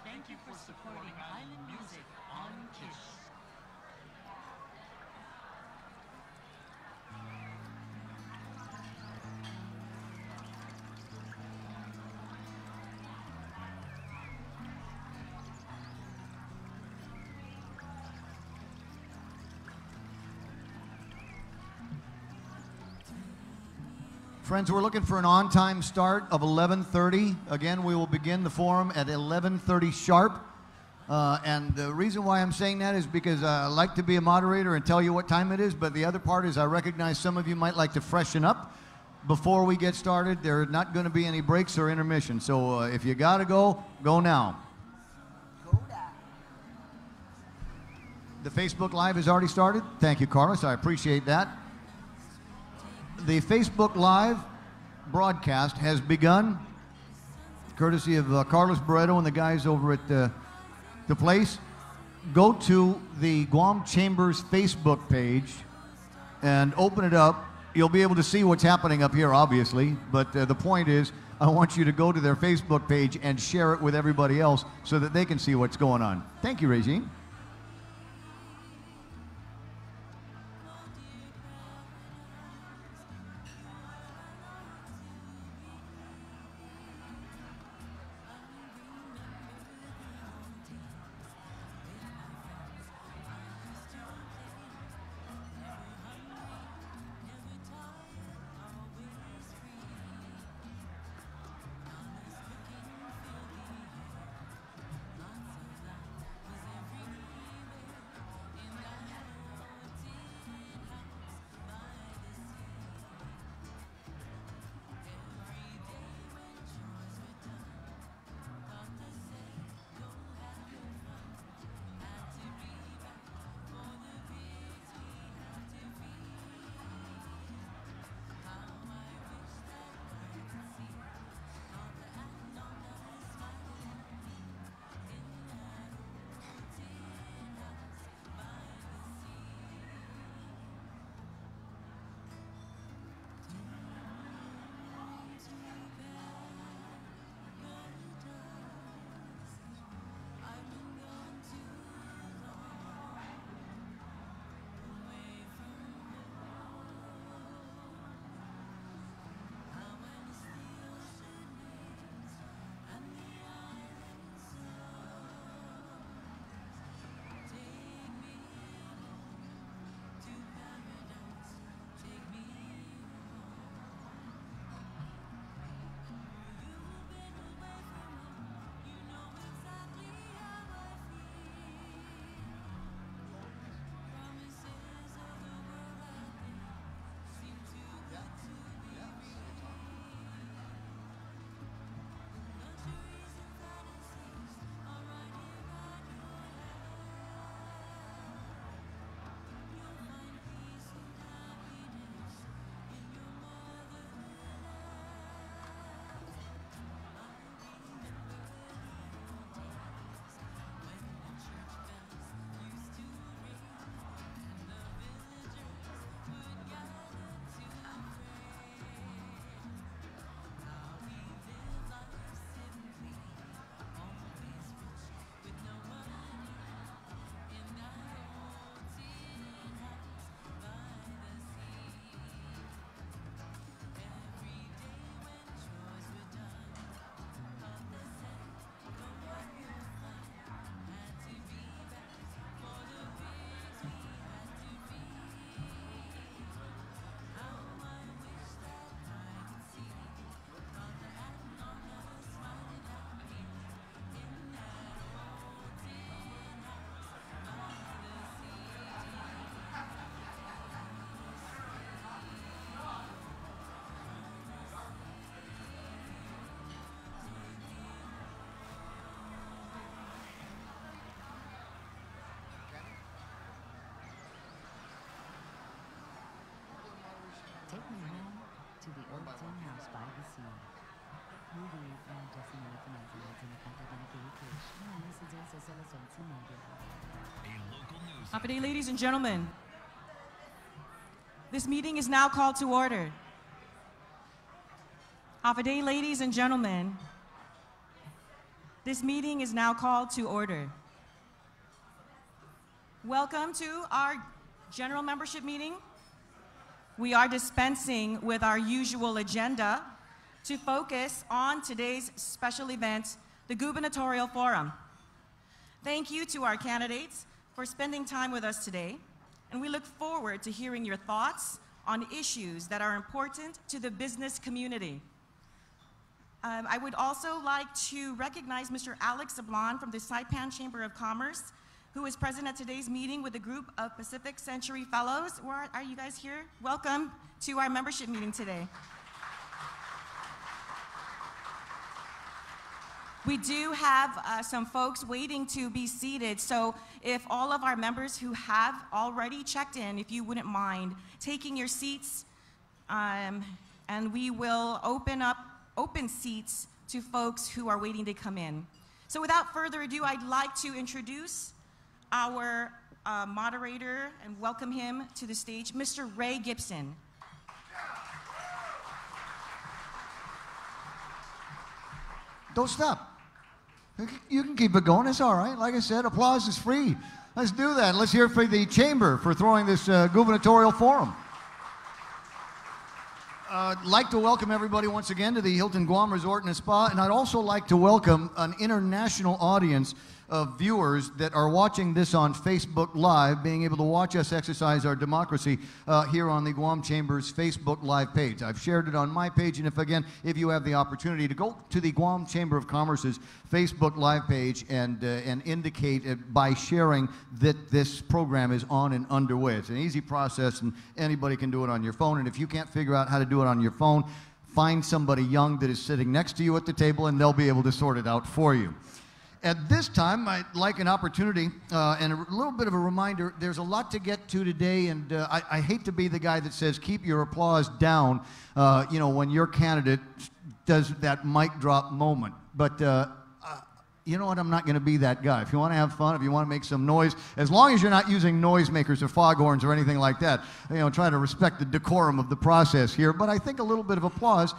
Thank you for supporting Island music on KISS. Friends, we're looking for an on-time start of 11:30. Again, we will begin the forum at 11:30 sharp. And the reason why I'm saying that is because I like to be a moderator and tell you what time it is, but the other part is I recognize some of you might like to freshen up before we get started. There are not going to be any breaks or intermission, so if you got to go, go now. The Facebook Live has already started. Thank you, Carlos. I appreciate that. The Facebook Live broadcast has begun, courtesy of Carlos Barreto and the guys over at the place. Go to the Guam Chamber's Facebook page and open it up. You'll be able to see what's happening up here, obviously, but the point is I want you to go to their Facebook page and share it with everybody else so that they can see what's going on. Thank you, Regine. Take me home to the old tin house by the sea. Happy day, ladies and gentlemen. This meeting is now called to order. Happy day, ladies and gentlemen. This meeting is now called to order. Welcome to our general membership meeting. We are dispensing with our usual agenda to focus on today's special event, the Gubernatorial Forum. Thank you to our candidates for spending time with us today, and we look forward to hearing your thoughts on issues that are important to the business community. I would also like to recognize Mr. Alex Sablon from the Saipan Chamber of Commerce, who is present at today's meeting with a group of Pacific Century Fellows. Where are you guys here? Welcome to our membership meeting today. We do have some folks waiting to be seated, so if all of our members who have already checked in, if you wouldn't mind taking your seats, and we will open seats to folks who are waiting to come in. So without further ado, I'd like to introduce our moderator and welcome him to the stage, Mr. Ray Gibson. Don't stop. You can keep it going. It's all right. Like I said, applause is free. Let's do that. Let's hear it for the Chamber for throwing this Gubernatorial Forum. I'd like to welcome everybody once again to the Hilton Guam Resort and Spa, and I'd also like to welcome an international audience of viewers that are watching this on Facebook Live, being able to watch us exercise our democracy here on the Guam Chamber's Facebook Live page. I've shared it on my page, and if you have the opportunity to go to the Guam Chamber of Commerce's Facebook Live page and indicate it by sharing that this program is on and underway. It's an easy process, and anybody can do it on your phone, and if you can't figure out how to do it on your phone, find somebody young that is sitting next to you at the table, and they'll be able to sort it out for you. At this time, I'd like an opportunity and a little bit of a reminder. There's a lot to get to today, and I hate to be the guy that says keep your applause down, you know, when your candidate does that mic drop moment. But you know what? I'm not going to be that guy. If you want to have fun, if you want to make some noise, as long as you're not using noisemakers or foghorns or anything like that, you know, try to respect the decorum of the process here. But I think a little bit of applause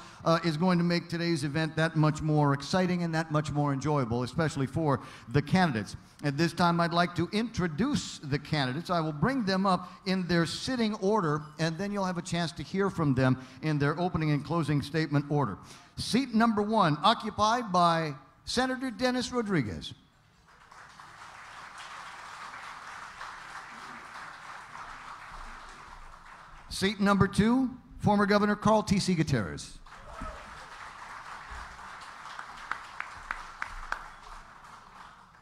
is going to make today's event that much more exciting and that much more enjoyable, especially for the candidates. At this time, I'd like to introduce the candidates. I will bring them up in their sitting order, and then you'll have a chance to hear from them in their opening and closing statement order. Seat number 1, occupied by Senator Dennis Rodriguez. Seat number 2, former Governor Carl T.C. Gutierrez.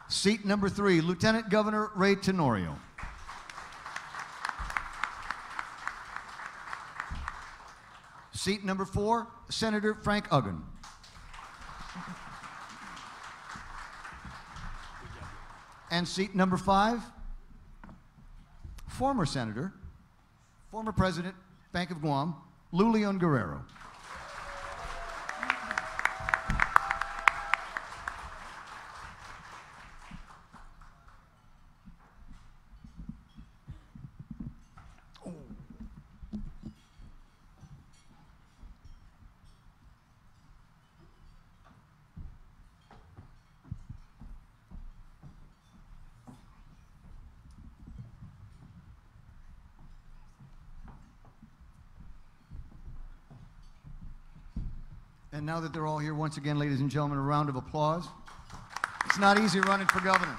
Seat number 3, Lieutenant Governor Ray Tenorio. Seat number 4, Senator Frank Uggan. And seat number 5, former Senator, former President, Bank of Guam, Lou Leon Guerrero. And now that they're all here, once again, ladies and gentlemen, a round of applause. It's not easy running for governor.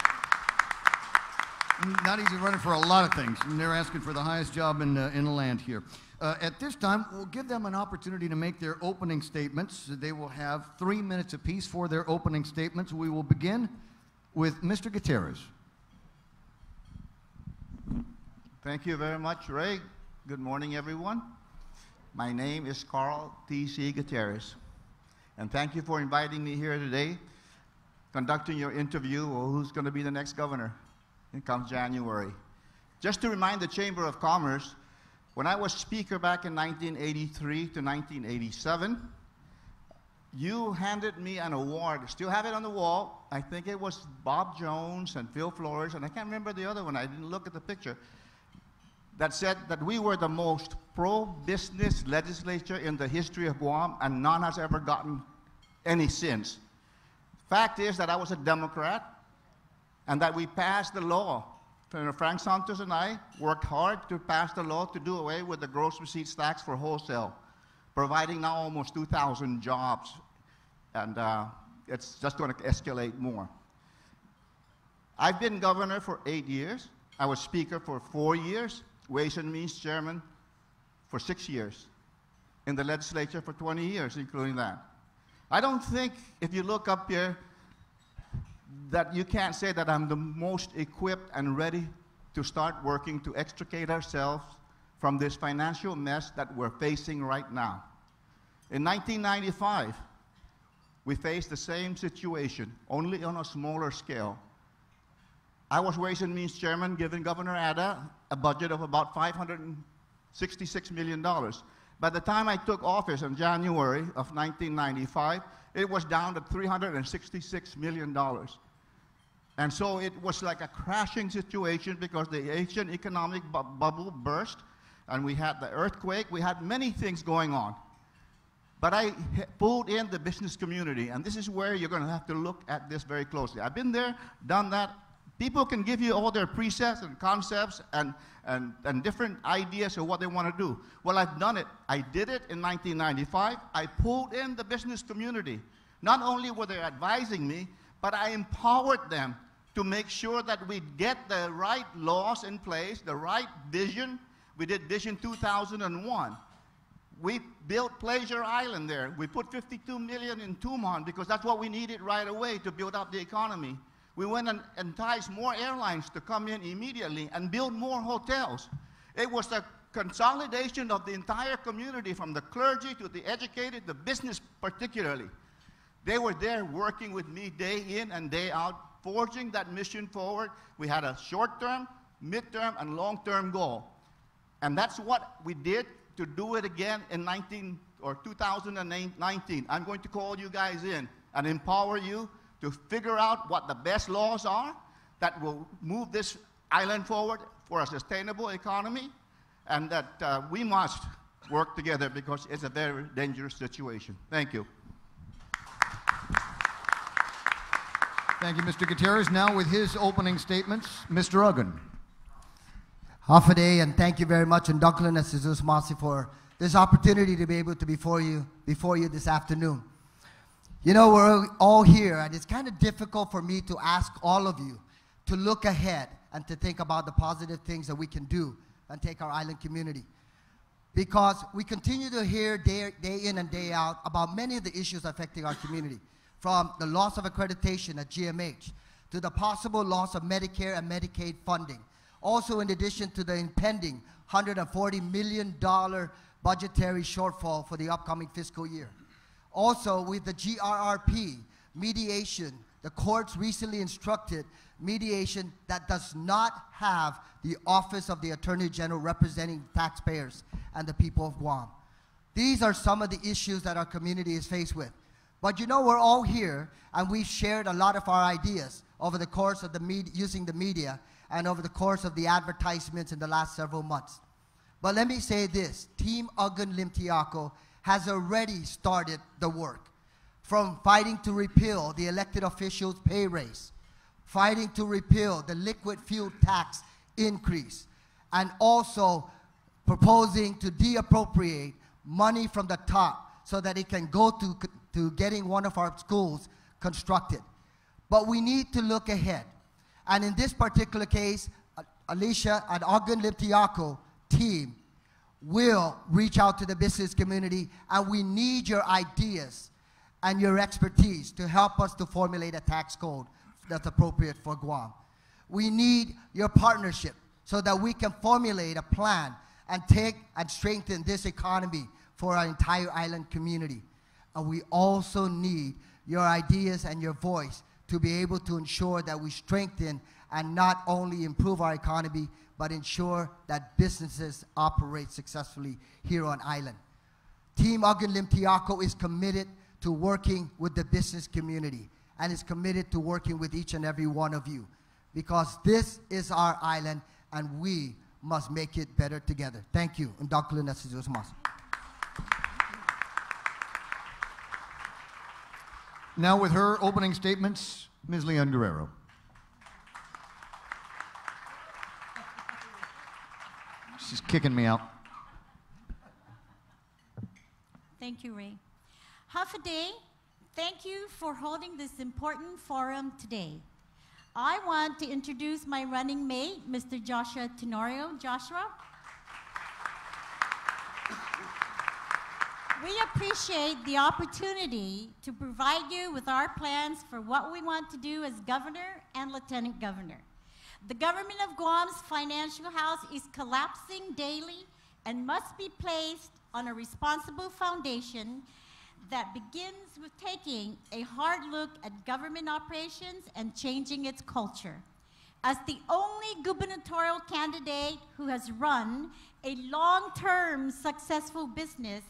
Not easy running for a lot of things, and they're asking for the highest job in the land here. At this time, we'll give them an opportunity to make their opening statements. They will have 3 minutes apiece for their opening statements. We will begin with Mr. Gutierrez. Thank you very much, Ray. Good morning, everyone. My name is Carl T.C. Gutierrez, and thank you for inviting me here today, conducting your interview on who's going to be the next governor come January. Just to remind the Chamber of Commerce, when I was Speaker back in 1983 to 1987, you handed me an award. I still have it on the wall. I think it was Bob Jones and Phil Flores, and I can't remember the other one. I didn't look at the picture. That said that we were the most pro-business legislature in the history of Guam, and none has ever gotten any since. Fact is that I was a Democrat and that we passed the law. Frank Santos and I worked hard to pass the law to do away with the gross receipts tax for wholesale, providing now almost 2,000 jobs. And it's just going to escalate more. I've been governor for 8 years. I was speaker for 4 years, Ways and Means chairman for 6 years, in the legislature for 20 years, including that. I don't think, if you look up here, that you can't say that I'm the most equipped and ready to start working to extricate ourselves from this financial mess that we're facing right now. In 1995, we faced the same situation, only on a smaller scale. I was Ways and Means chairman, giving Governor Ada a budget of about $566 million. By the time I took office in January of 1995, it was down to $366 million. And so it was like a crashing situation because the Asian economic bubble burst, and we had the earthquake, we had many things going on. But I pulled in the business community, and this is where you're going to have to look at this very closely. I've been there, done that. People can give you all their precepts and concepts and different ideas of what they want to do. Well, I've done it. I did it in 1995. I pulled in the business community. Not only were they advising me, but I empowered them to make sure that we get the right laws in place, the right vision. We did Vision 2001. We built Pleasure Island there. We put $52 million in Tumon because that's what we needed right away to build up the economy. We went and enticed more airlines to come in immediately and build more hotels. It was the consolidation of the entire community, from the clergy to the educated, the business particularly. They were there working with me day in and day out, forging that mission forward. We had a short-term, mid-term, and long-term goal. And that's what we did to do it again in 2019. I'm going to call you guys in and empower you to figure out what the best laws are that will move this island forward for a sustainable economy, and that we must work together because it's a very dangerous situation. Thank you. Thank you, Mr. Gutierrez. Now with his opening statements, Mr. Uggan. Hafade, and thank you very much, and Dunklin and Jesus Masi, for this opportunity to be able to be before you this afternoon. You know, we're all here, and it's kind of difficult for me to ask all of you to look ahead and to think about the positive things that we can do and take our island community. Because we continue to hear day in and day out about many of the issues affecting our community, from the loss of accreditation at GMH to the possible loss of Medicare and Medicaid funding. Also, in addition to the impending $140 million budgetary shortfall for the upcoming fiscal year. Also, with the GRRP mediation, the courts recently instructed mediation that does not have the Office of the Attorney General representing taxpayers and the people of Guam. These are some of the issues that our community is faced with. But you know, we're all here, and we've shared a lot of our ideas over the course of using the media and over the course of the advertisements in the last several months. But let me say this, Team Uggan Limtiaco has already started the work. From fighting to repeal the elected officials' pay raise, fighting to repeal the liquid fuel tax increase, and also proposing to deappropriate money from the top so that it can go to getting one of our schools constructed. But we need to look ahead. And in this particular case, Alicia and Uggan Limtiaco team will reach out to the business community, and we need your ideas and your expertise to help us to formulate a tax code that's appropriate for Guam. We need your partnership so that we can formulate a plan and take and strengthen this economy for our entire island community. And we also need your ideas and your voice to be able to ensure that we strengthen and not only improve our economy, but ensure that businesses operate successfully here on island. Team Uggan Limtiaco is committed to working with the business community and is committed to working with each and every one of you, because this is our island and we must make it better together. Thank you. Now with her opening statements, Ms. Leon Guerrero. She's kicking me out. Thank you, Ray. Half a day, thank you for holding this important forum today. I want to introduce my running mate, Mr. Joshua Tenorio. Joshua? We appreciate the opportunity to provide you with our plans for what we want to do as governor and lieutenant governor. The government of Guam's financial house is collapsing daily and must be placed on a responsible foundation that begins with taking a hard look at government operations and changing its culture. As the only gubernatorial candidate who has run a long-term successful business,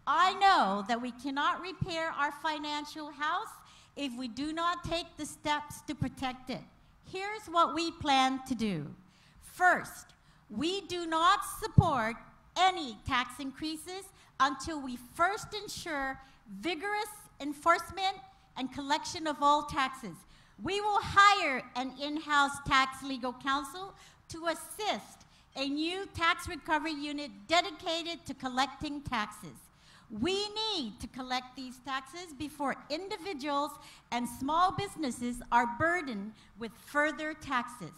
I know that we cannot repair our financial house if we do not take the steps to protect it. Here's what we plan to do. First, we do not support any tax increases until we first ensure vigorous enforcement and collection of all taxes. We will hire an in-house tax legal counsel to assist a new tax recovery unit dedicated to collecting taxes. We need to collect these taxes before individuals and small businesses are burdened with further taxes.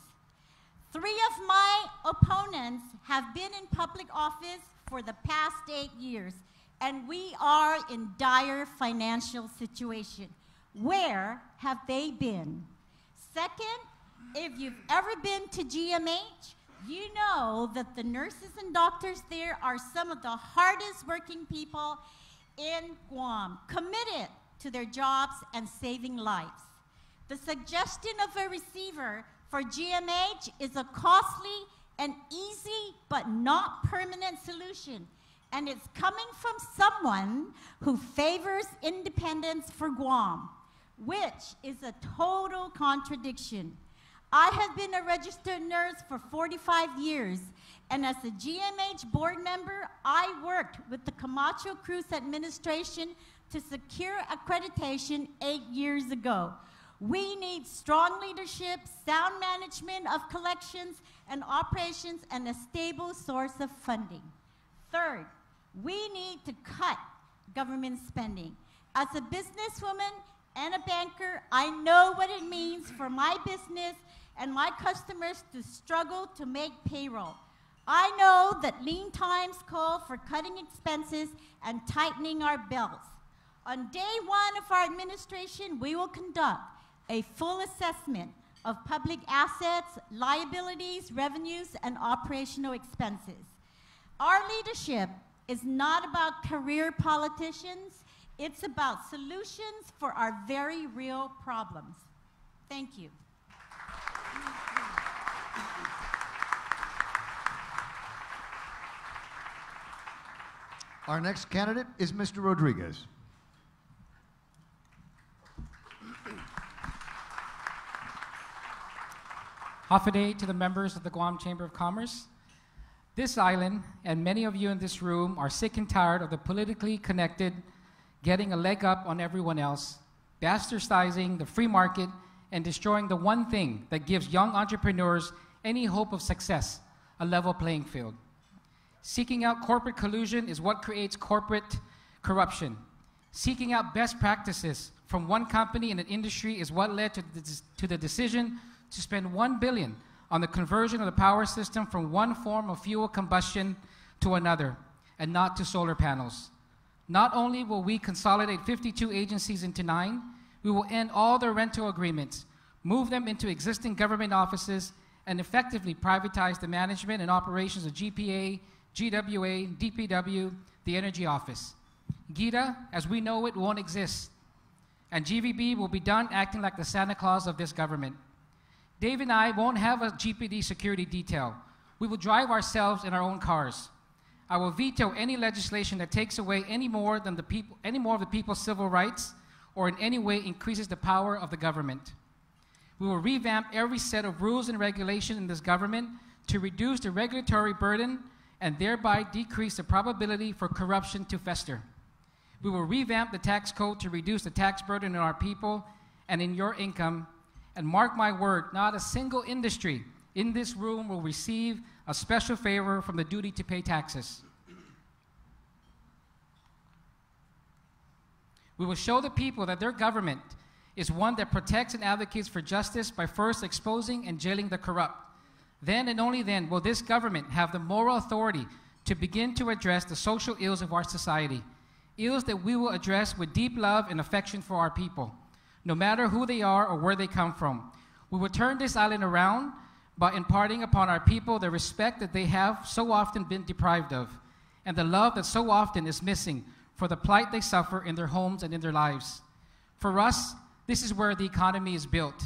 3 of my opponents have been in public office for the past 8 years, and we are in dire financial situation. Where have they been? Second, if you've ever been to GMH, you know that the nurses and doctors there are some of the hardest working people in Guam, committed to their jobs and saving lives. The suggestion of a receiver for GMH is a costly and easy but not permanent solution, and it's coming from someone who favors independence for Guam, which is a total contradiction. I have been a registered nurse for 45 years, and as a GMH board member, I worked with the Camacho Cruz administration to secure accreditation 8 years ago. We need strong leadership, sound management of collections and operations, and a stable source of funding. Third, we need to cut government spending. As a businesswoman and a banker, I know what it means for my business and my customers to struggle to make payroll. I know that lean times call for cutting expenses and tightening our belts. On day 1 of our administration, we will conduct a full assessment of public assets, liabilities, revenues, and operational expenses. Our leadership is not about career politicians. It's about solutions for our very real problems. Thank you. Our next candidate is Mr. Rodriguez. Half a day to the members of the Guam Chamber of Commerce. This island, and many of you in this room, are sick and tired of the politically connected getting a leg up on everyone else, bastardizing the free market, and destroying the one thing that gives young entrepreneurs any hope of success, a level playing field. Seeking out corporate collusion is what creates corporate corruption. Seeking out best practices from one company in an industry is what led to the decision to spend $1 billion on the conversion of the power system from one form of fuel combustion to another, and not to solar panels. Not only will we consolidate 52 agencies into 9, we will end all their rental agreements, move them into existing government offices, and effectively privatize the management and operations of GPA, GWA, DPW, the Energy Office. GITA, as we know it, won't exist, and GVB will be done acting like the Santa Claus of this government. Dave and I won't have a GPD security detail. We will drive ourselves in our own cars. I will veto any legislation that takes away any more of the people's civil rights or in any way increases the power of the government. We will revamp every set of rules and regulation in this government to reduce the regulatory burden and thereby decrease the probability for corruption to fester. We will revamp the tax code to reduce the tax burden on our people and in your income. And mark my word, not a single industry in this room will receive a special favor from the duty to pay taxes. We will show the people that their government is one that protects and advocates for justice by first exposing and jailing the corrupt. Then and only then will this government have the moral authority to begin to address the social ills of our society, ills that we will address with deep love and affection for our people, no matter who they are or where they come from. We will turn this island around by imparting upon our people the respect that they have so often been deprived of, and the love that so often is missing for the plight they suffer in their homes and in their lives. For us, this is where the economy is built,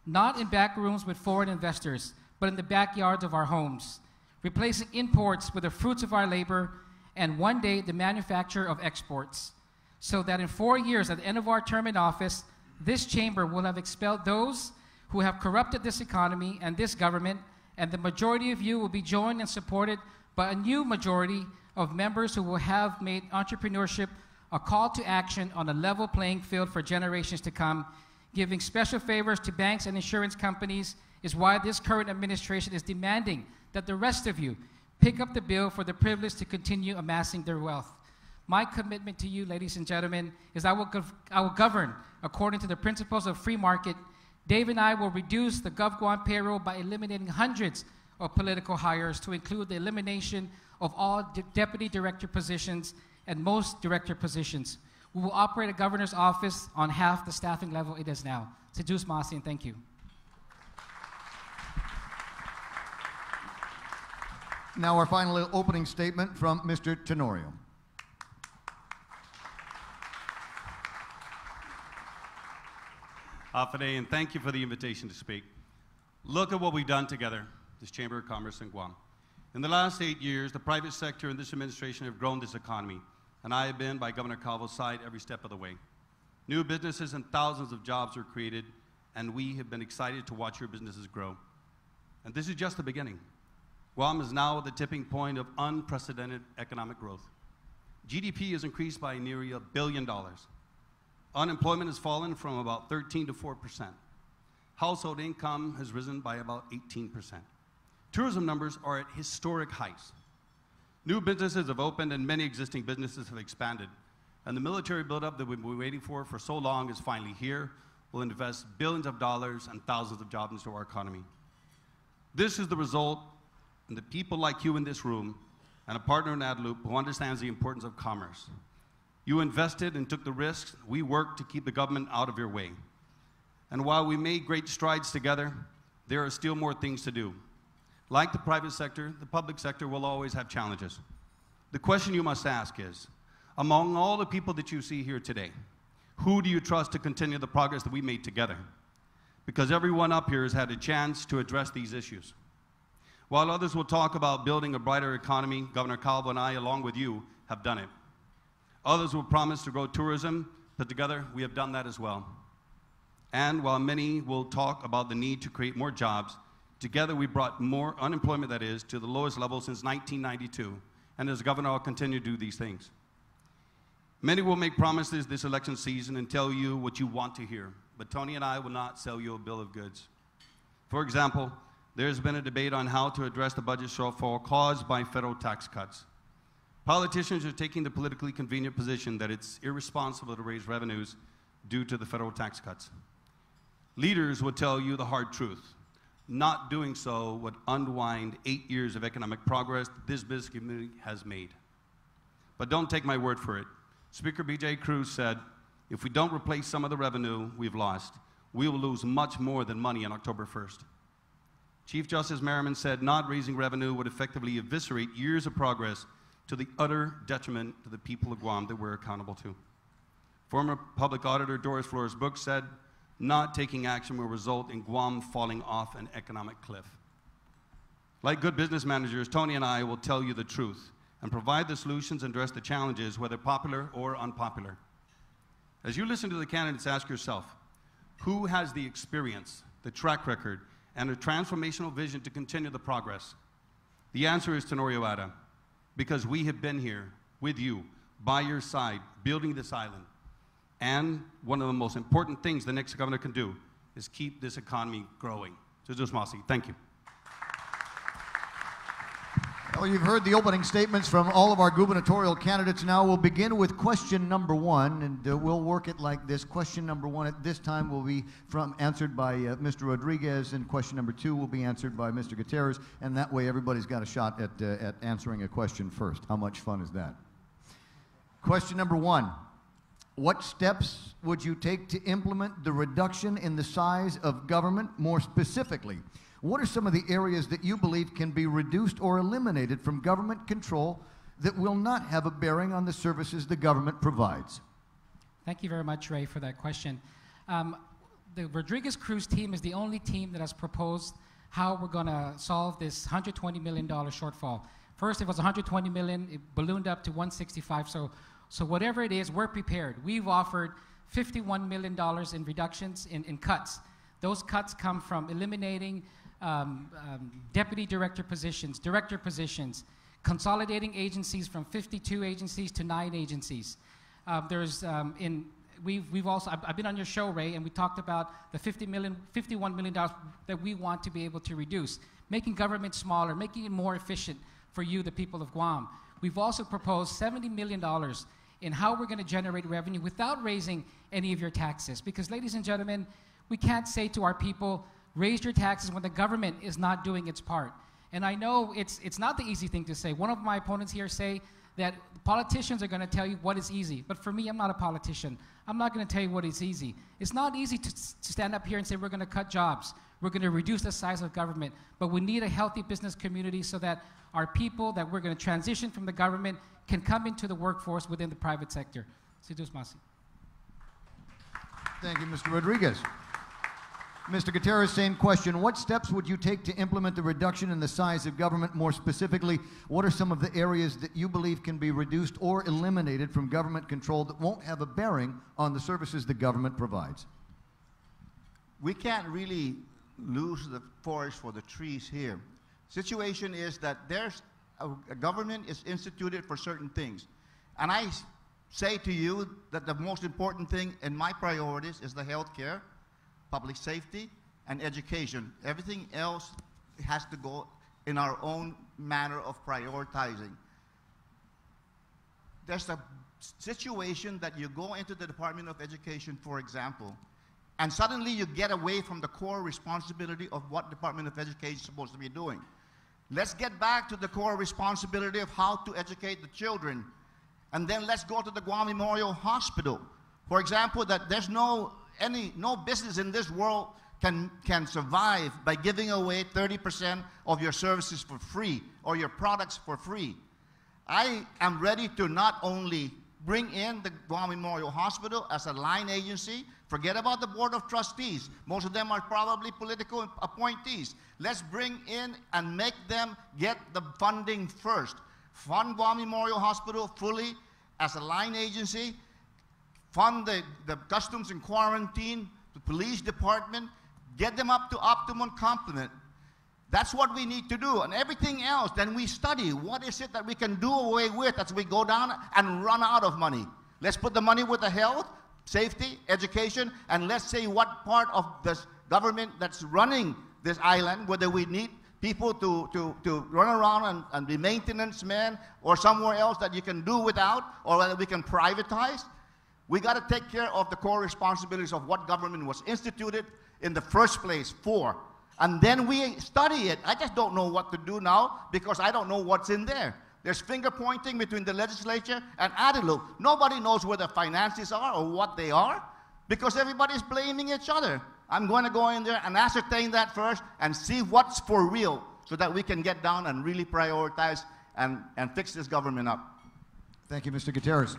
not in back rooms with foreign investors, but in the backyards of our homes, replacing imports with the fruits of our labor, and one day the manufacture of exports, so that in 4 years, at the end of our term in office, this chamber will have expelled those who have corrupted this economy and this government, and the majority of you will be joined and supported by a new majority of members who will have made entrepreneurship a call to action on a level playing field for generations to come. Giving special favors to banks and insurance companies is why this current administration is demanding that the rest of you pick up the bill for the privilege to continue amassing their wealth. My commitment to you, ladies and gentlemen, is I will govern according to the principles of free market. Dave and I will reduce the GovGuam payroll by eliminating hundreds of political hires to include the elimination of all deputy director positions and most director positions. We will operate a governor's office on half the staffing level it is now. Sejus Masi, and thank you. Now our final opening statement from Mr. Tenorio. Afade, and thank you for the invitation to speak. Look at what we've done together, this Chamber of Commerce in Guam. In the last 8 years, the private sector and this administration have grown this economy, and I have been by Governor Calvo's side every step of the way. New businesses and thousands of jobs are created, and we have been excited to watch your businesses grow. And this is just the beginning. Guam is now at the tipping point of unprecedented economic growth. GDP has increased by nearly $1 billion. Unemployment has fallen from about 13% to 4%. Household income has risen by about 18%. Tourism numbers are at historic heights. New businesses have opened and many existing businesses have expanded. And the military buildup that we've been waiting for so long is finally here. We'll invest billions of dollars and thousands of jobs into our economy. This is the result of the people like you in this room and a partner in AdLoop who understands the importance of commerce. You invested and took the risks. We worked to keep the government out of your way. And while we made great strides together, there are still more things to do. Like the private sector, the public sector will always have challenges. The question you must ask is, among all the people that you see here today, who do you trust to continue the progress that we made together? Because everyone up here has had a chance to address these issues. While others will talk about building a brighter economy, Governor Calvo and I, along with you, have done it. Others will promise to grow tourism, but together we have done that as well. And while many will talk about the need to create more jobs, together we brought more unemployment, that is, to the lowest level since 1992. And as governor, I'll continue to do these things. Many will make promises this election season and tell you what you want to hear. But Tony and I will not sell you a bill of goods. For example, there's been a debate on how to address the budget shortfall caused by federal tax cuts. Politicians are taking the politically convenient position that it's irresponsible to raise revenues due to the federal tax cuts. Leaders will tell you the hard truth. Not doing so would unwind 8 years of economic progress this business community has made. But don't take my word for it. Speaker B.J. Cruz said, if we don't replace some of the revenue we've lost, we will lose much more than money on October 1st. Chief Justice Merriman said not raising revenue would effectively eviscerate years of progress to the utter detriment to the people of Guam that we're accountable to. Former Public Auditor Doris Flores-Brooks said, not taking action will result in Guam falling off an economic cliff. Like good business managers, Tony and I will tell you the truth and provide the solutions and address the challenges, whether popular or unpopular. As you listen to the candidates, ask yourself, who has the experience, the track record, and a transformational vision to continue the progress? The answer is Tenorio Ada, because we have been here with you by your side, building this island. And one of the most important things the next governor can do is keep this economy growing. Jesus Masi, thank you. Well, you've heard the opening statements from all of our gubernatorial candidates. Now we'll begin with question number one, and we'll work it like this. Question number one at this time will be answered by Mr. Rodriguez, and question number two will be answered by Mr. Gutierrez, and that way everybody's got a shot at answering a question first. How much fun is that? Question number one. What steps would you take to implement the reduction in the size of government? More specifically, what are some of the areas that you believe can be reduced or eliminated from government control that will not have a bearing on the services the government provides? Thank you very much, Ray, for that question. The Rodriguez-Cruz team is the only team that has proposed how we're going to solve this $120 million shortfall. First, it was $120 million. It ballooned up to $165. So whatever it is, we're prepared. We've offered $51 million in reductions in cuts. Those cuts come from eliminating deputy director positions, director positions, consolidating agencies from 52 agencies to 9 agencies. I've been on your show, Ray, and we talked about the $51 million that we want to be able to reduce, making government smaller, making it more efficient for you, the people of Guam. We've also proposed $70 million in how we're going to generate revenue without raising any of your taxes. Because, ladies and gentlemen, we can't say to our people, raise your taxes when the government is not doing its part. And I know it's not the easy thing to say. One of my opponents here say that politicians are going to tell you what is easy. But for me, I'm not a politician. I'm not going to tell you what is easy. It's not easy to stand up here and say we're going to cut jobs. We're going to reduce the size of government. But we need a healthy business community so that our people that we're going to transition from the government can come into the workforce within the private sector. Sidus Masi. Thank you, Mr. Rodriguez. Mr. Gutierrez, same question. What steps would you take to implement the reduction in the size of government? More specifically, what are some of the areas that you believe can be reduced or eliminated from government control that won't have a bearing on the services the government provides? We can't really lose the forest for the trees here. Situation is that there's a government is instituted for certain things. And I say to you that the most important thing in my priorities is the health care, public safety, and education. Everything else has to go in our own manner of prioritizing. There's a situation that you go into the Department of Education, for example, and suddenly you get away from the core responsibility of what Department of Education is supposed to be doing. Let's get back to the core responsibility of how to educate the children. And then let's go to the Guam Memorial Hospital. For example, that there's no business in this world can survive by giving away 30% of your services for free or your products for free. I am ready to not only bring in the Guam Memorial Hospital as a line agency. Forget about the Board of Trustees. Most of them are probably political appointees. Let's bring in and make them get the funding first. Fund Guam Memorial Hospital fully as a line agency. Fund the Customs and Quarantine, the Police Department. Get them up to optimum complement. That's what we need to do. And everything else, then we study what is it that we can do away with as we go down and run out of money. Let's put the money with the health, safety, education, and let's say what part of this government that's running this island, whether we need people to run around and be maintenance men or somewhere else that you can do without, or whether we can privatize. We got to take care of the core responsibilities of what government was instituted in the first place for. And then we study it. I just don't know what to do now because I don't know what's in there. There's finger pointing between the legislature and ADILU. Nobody knows where the finances are or what they are because everybody's blaming each other. I'm going to go in there and ascertain that first and see what's for real so that we can get down and really prioritize and fix this government up. Thank you, Mr. Gutierrez.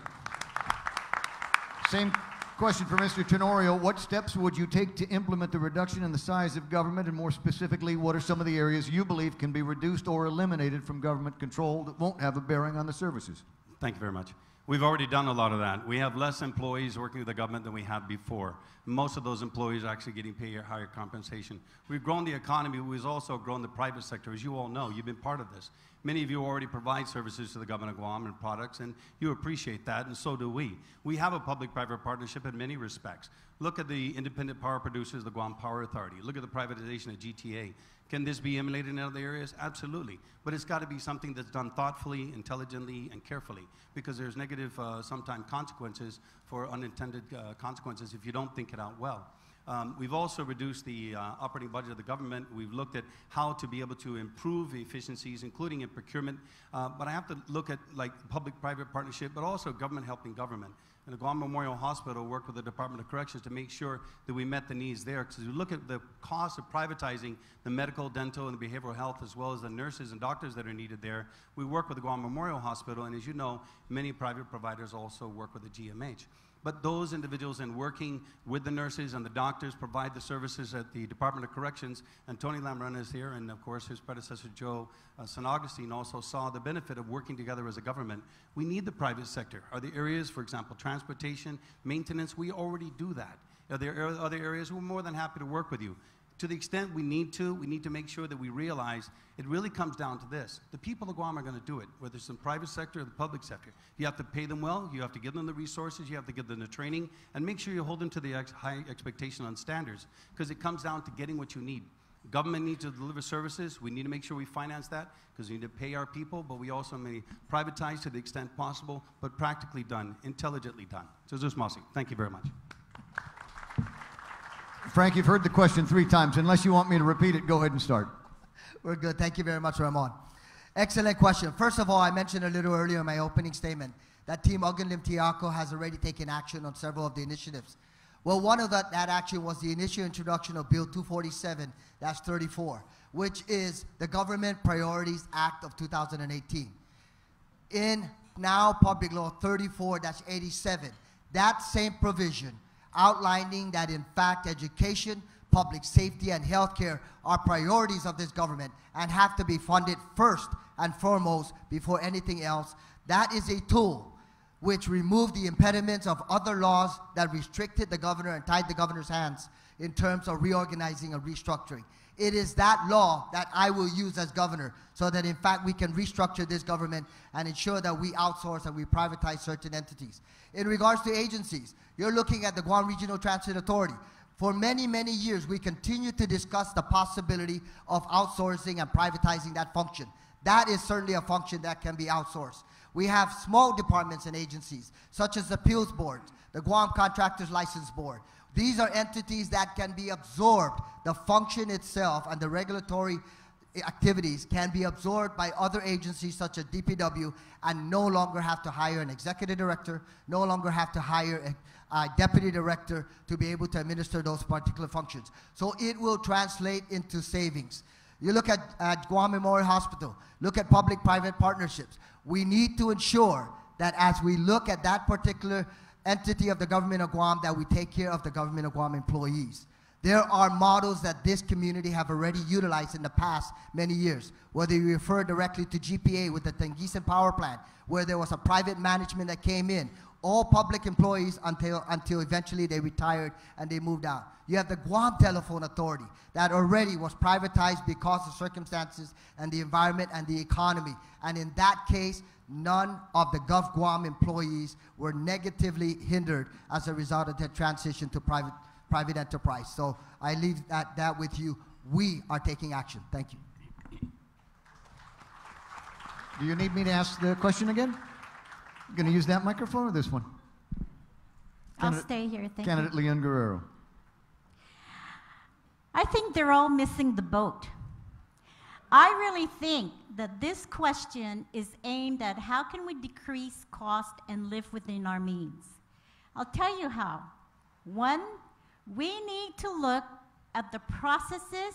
Same question for Mr. Tenorio. What steps would you take to implement the reduction in the size of government, and more specifically, what are some of the areas you believe can be reduced or eliminated from government control that won't have a bearing on the services? Thank you very much. We've already done a lot of that. We have less employees working with the government than we had before. Most of those employees are actually getting paid higher compensation. We've grown the economy, we've also grown the private sector. As you all know, you've been part of this. Many of you already provide services to the government of Guam and products, and you appreciate that, and so do we. We have a public-private partnership in many respects. Look at the independent power producers, the Guam Power Authority. Look at the privatization of GTA. Can this be emulated in other areas? Absolutely. But it's got to be something that's done thoughtfully, intelligently, and carefully, because there's negative, sometimes consequences for unintended consequences if you don't think it out well. We've also reduced the operating budget of the government. We've looked at how to be able to improve efficiencies, including in procurement. But I have to look at like public-private partnership, but also government helping government. And the Guam Memorial Hospital worked with the Department of Corrections to make sure that we met the needs there. Because you look at the cost of privatizing the medical, dental, and behavioral health, as well as the nurses and doctors that are needed there, we work with the Guam Memorial Hospital. And as you know, many private providers also work with the GMH. But those individuals in working with the nurses and the doctors provide the services at the Department of Corrections. And Tony Lamrena is here, and of course his predecessor Joe San Augustine also saw the benefit of working together as a government. We need the private sector. Are there areas, for example, transportation, maintenance? We already do that. Are there other areas? We're more than happy to work with you. To the extent we need to make sure that we realize it really comes down to this. The people of Guam are going to do it, whether it's in the private sector or the public sector. You have to pay them well, you have to give them the resources, you have to give them the training, and make sure you hold them to the high expectation on standards, because it comes down to getting what you need. Government needs to deliver services. We need to make sure we finance that, because we need to pay our people, but we also may privatize to the extent possible, but practically done, intelligently done. So, Zeus Mossy, thank you very much. Frank, you've heard the question 3 times. Unless you want me to repeat it, go ahead and start. We're good. Thank you very much, Ramon. Excellent question. First of all, I mentioned a little earlier in my opening statement that Team Uganlim Tiako has already taken action on several of the initiatives. Well, one of that action was the initial introduction of Bill 247-34, which is the Government Priorities Act of 2018. In now Public Law 34-87, that same provision outlining that in fact education, public safety, and healthcare are priorities of this government and have to be funded first and foremost before anything else. That is a tool which removed the impediments of other laws that restricted the governor and tied the governor's hands in terms of reorganizing and restructuring. It is that law that I will use as governor so that in fact we can restructure this government and ensure that we outsource and we privatize certain entities. In regards to agencies, you're looking at the Guam Regional Transit Authority. For many, many years, we continue to discuss the possibility of outsourcing and privatizing that function. That is certainly a function that can be outsourced. We have small departments and agencies, such as the Appeals Board, the Guam Contractors License Board. These are entities that can be absorbed. The function itself and the regulatory activities can be absorbed by other agencies such as DPW and no longer have to hire an executive director, no longer have to hire a deputy director to be able to administer those particular functions. So it will translate into savings. You look at Guam Memorial Hospital, look at public-private partnerships. We need to ensure that as we look at that particular entity of the government of Guam, that we take care of the government of Guam employees. There are models that this community have already utilized in the past many years, whether you refer directly to GPA with the Tengisan Power Plant, where there was a private management that came in, all public employees until eventually they retired and they moved out. You have the Guam Telephone Authority that already was privatized because of circumstances and the environment and the economy. And in that case, none of the Gov Guam employees were negatively hindered as a result of their transition to private enterprise. So I leave that with you. We are taking action. Thank you. Do you need me to ask the question again? You going to use that microphone or this one? I'll stay here. Thank you. Candidate Leon Guerrero. I think they're all missing the boat. I really think that this question is aimed at how can we decrease cost and live within our means. I'll tell you how. One, we need to look at the processes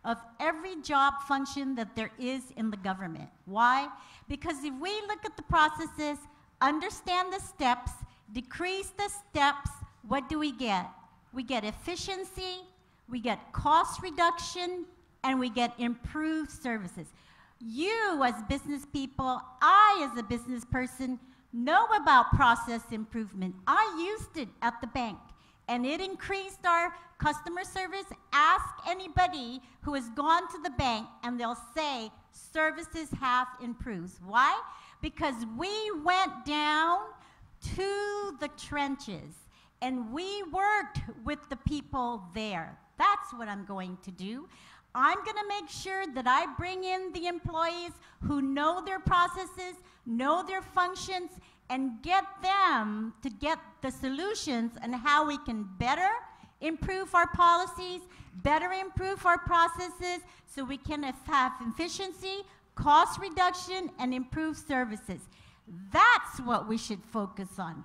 of every job function that there is in the government. Why? Because if we look at the processes, understand the steps, decrease the steps, what do we get? We get efficiency, we get cost reduction, and we get improved services. You as business people, I as a business person, know about process improvement. I used it at the bank, and it increased our customer service. Ask anybody who has gone to the bank, and they'll say services have improved. Why? Because we went down to the trenches, and we worked with the people there. That's what I'm going to do. I'm going to make sure that I bring in the employees who know their processes, know their functions, and get them to get the solutions and how we can better improve our policies, better improve our processes, so we can have efficiency, cost reduction, and improve services. That's what we should focus on.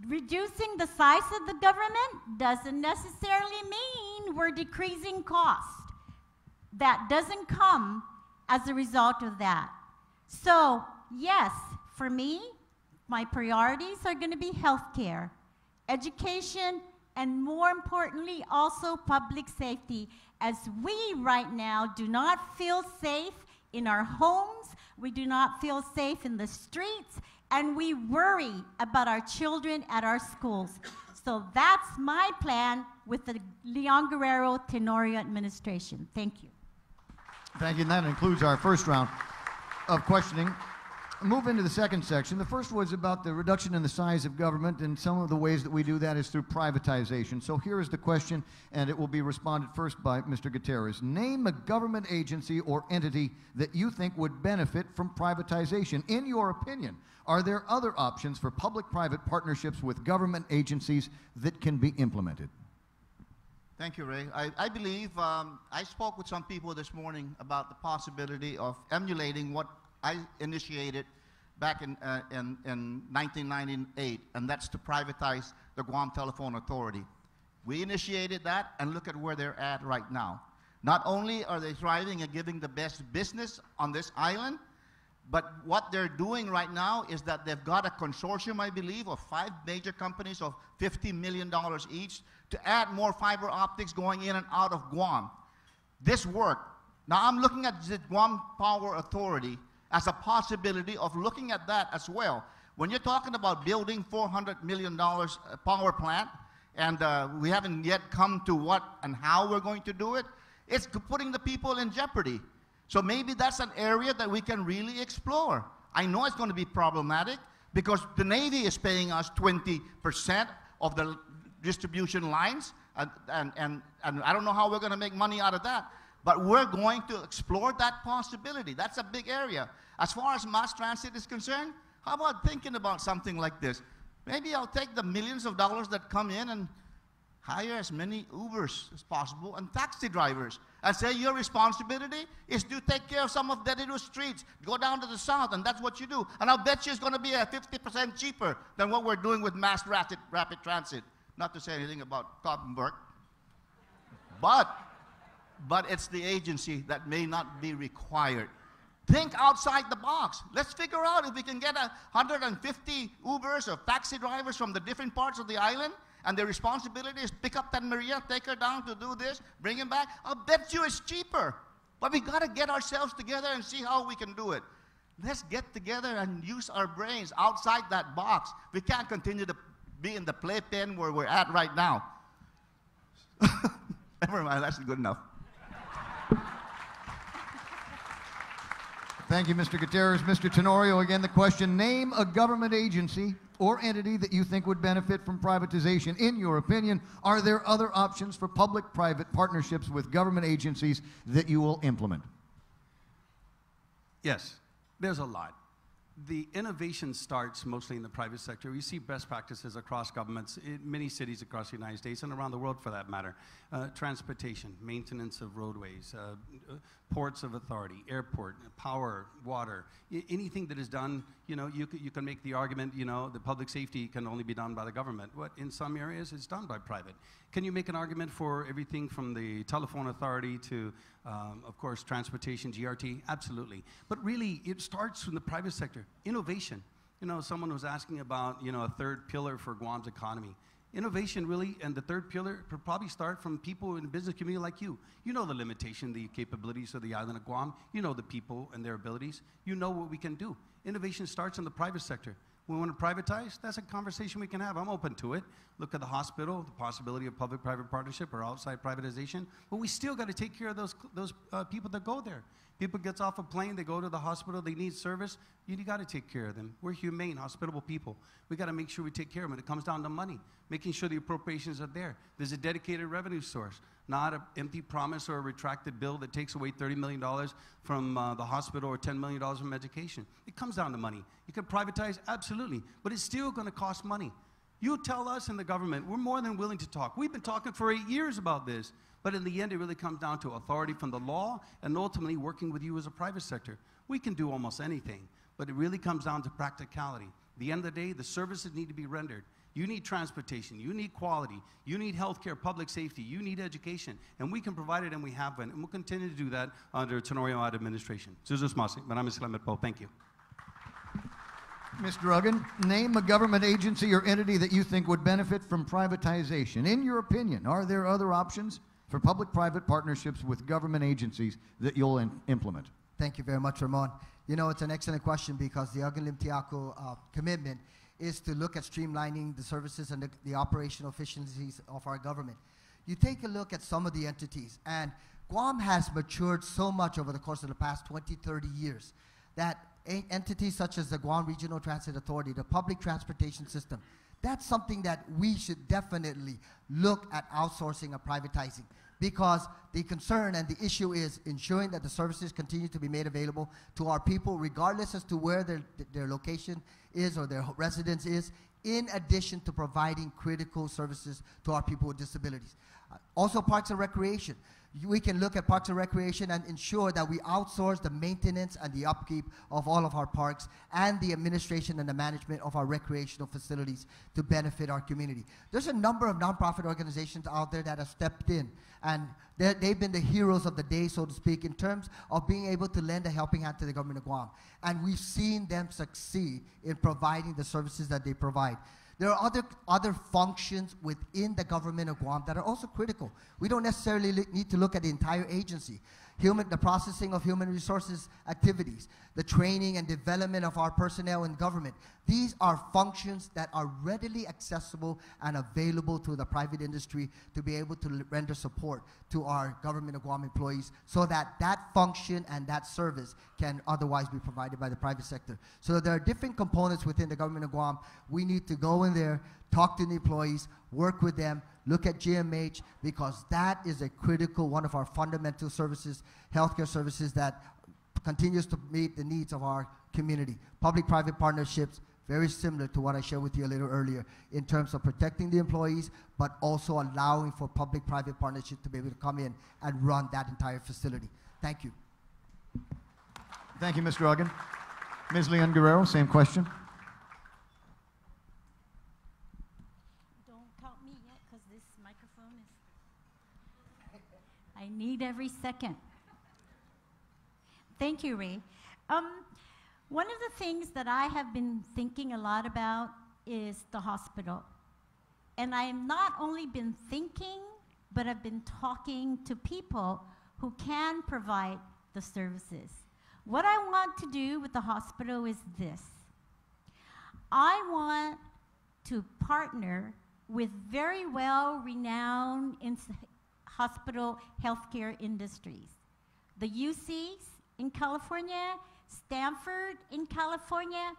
Reducing the size of the government doesn't necessarily mean we're decreasing cost. That doesn't come as a result of that. So, yes, for me, my priorities are going to be healthcare, education, and more importantly, also public safety, as we right now do not feel safe in our homes, we do not feel safe in the streets, and we worry about our children at our schools. So that's my plan with the Leon Guerrero Tenorio administration. Thank you. Thank you, and that includes our first round of questioning. Move into the second section. The first was about the reduction in the size of government, and some of the ways that we do that is through privatization. So here is the question, and it will be responded first by Mr. Gutierrez. Name a government agency or entity that you think would benefit from privatization. In your opinion, are there other options for public-private partnerships with government agencies that can be implemented? Thank you, Ray. I believe I spoke with some people this morning about the possibility of emulating what I initiated back in 1998, and that's to privatize the Guam Telephone Authority. We initiated that, and look at where they're at right now. Not only are they thriving and giving the best business on this island, but what they're doing right now is that they've got a consortium, I believe, of 5 major companies of $50 million each to add more fiber optics going in and out of Guam. This worked. Now I'm looking at the Guam Power Authority as a possibility of looking at that as well. When you're talking about building $400 million power plant, and we haven't yet come to what and how we're going to do it, it's putting the people in jeopardy. So maybe that's an area that we can really explore. I know it's going to be problematic because the Navy is paying us 20% of the distribution lines, and I don't know how we're going to make money out of that. But we're going to explore that possibility. That's a big area. As far as mass transit is concerned, how about thinking about something like this? Maybe I'll take the millions of dollars that come in and hire as many Ubers as possible and taxi drivers and say your responsibility is to take care of some of the little streets. Go down to the south, and that's what you do. And I'll bet you it's going to be 50% cheaper than what we're doing with mass rapid transit. Not to say anything about Cottonburg. But it's the agency that may not be required. Think outside the box. Let's figure out if we can get 150 Ubers or taxi drivers from the different parts of the island, and their responsibility is pick up that Maria, take her down to do this, bring him back. I'll bet you it's cheaper. But we got to get ourselves together and see how we can do it. Let's get together and use our brains outside that box. We can't continue to be in the playpen where we're at right now. Never mind, that's good enough. Thank you, Mr. Gutierrez. Mr. Tenorio, again, the question, name a government agency or entity that you think would benefit from privatization. In your opinion, are there other options for public-private partnerships with government agencies that you will implement? Yes, there's a lot. The innovation starts mostly in the private sector. We see best practices across governments in many cities across the United States and around the world for that matter. Transportation, maintenance of roadways, ports of authority, airport, power, water, anything that is done, you know, you can make the argument, you know, the public safety can only be done by the government. What in some areas it's done by private. Can you make an argument for everything from the telephone authority to, of course, transportation, GRT? Absolutely. But really, it starts from the private sector. Innovation. You know, someone was asking about, you know, a third pillar for Guam's economy. Innovation really, and the third pillar could probably start from people in the business community like you. You know the limitation, the capabilities of the island of Guam. You know the people and their abilities. You know what we can do. Innovation starts in the private sector. We want to privatize? That's a conversation we can have. I'm open to it. Look at the hospital, the possibility of public-private partnership or outside privatization. But we still got to take care of those people that go there. People gets off a plane, they go to the hospital, they need service. You got to take care of them. We're humane, hospitable people. We got to make sure we take care of them. It comes down to money, making sure the appropriations are there. There's a dedicated revenue source, not an empty promise or a retracted bill that takes away $30 million from the hospital or $10 million from education. It comes down to money. You can privatize, absolutely, but it's still going to cost money. You tell us in the government, we're more than willing to talk. We've been talking for 8 years about this, but in the end, it really comes down to authority from the law and ultimately working with you as a private sector. We can do almost anything, but it really comes down to practicality. At the end of the day, the services need to be rendered. You need transportation, you need quality, you need healthcare, public safety, you need education, and we can provide it, and we have been, and we'll continue to do that under Tenorio administration. Jesus Masi, Maraming Salamat po. Thank you. Mr. Duggan, name a government agency or entity that you think would benefit from privatization. In your opinion, are there other options for public-private partnerships with government agencies that you'll implement? Thank you very much, Ramon. You know, it's an excellent question because the Agalim Tiaco commitment is to look at streamlining the services and the operational efficiencies of our government. You take a look at some of the entities, and Guam has matured so much over the course of the past 20, 30 years that entities such as the Guam Regional Transit Authority, the public transportation system, that's something that we should definitely look at outsourcing or privatizing, because the concern and the issue is ensuring that the services continue to be made available to our people regardless as to where their location is or their residence is, in addition to providing critical services to our people with disabilities. Also, Parks and Recreation. We can look at Parks and Recreation and ensure that we outsource the maintenance and the upkeep of all of our parks and the administration and the management of our recreational facilities to benefit our community. There's a number of nonprofit organizations out there that have stepped in, and they've been the heroes of the day, so to speak, in terms of being able to lend a helping hand to the government of Guam. And we've seen them succeed in providing the services that they provide. There are other functions within the government of Guam that are also critical. We don't necessarily need to look at the entire agency. The processing of human resources activities, the training and development of our personnel in government. These are functions that are readily accessible and available to the private industry to be able to render support to our government of Guam employees so that that function and that service can otherwise be provided by the private sector. So there are different components within the government of Guam. We need to go in there, talk to the employees, work with them, look at GMH, because that is a critical, one of our fundamental services, healthcare services that continues to meet the needs of our community. Public-private partnerships, very similar to what I shared with you a little earlier in terms of protecting the employees, but also allowing for public-private partnerships to be able to come in and run that entire facility. Thank you. Thank you, Mr. Duggan. Ms. Leon Guerrero, same question. I need every second. Thank you, Ray. One of the things that I have been thinking a lot about is the hospital. And I have not only been thinking, but I've been talking to people who can provide the services. What I want to do with the hospital is this. I want to partner with very well-renowned hospital healthcare industries. The UCs in California, Stanford in California,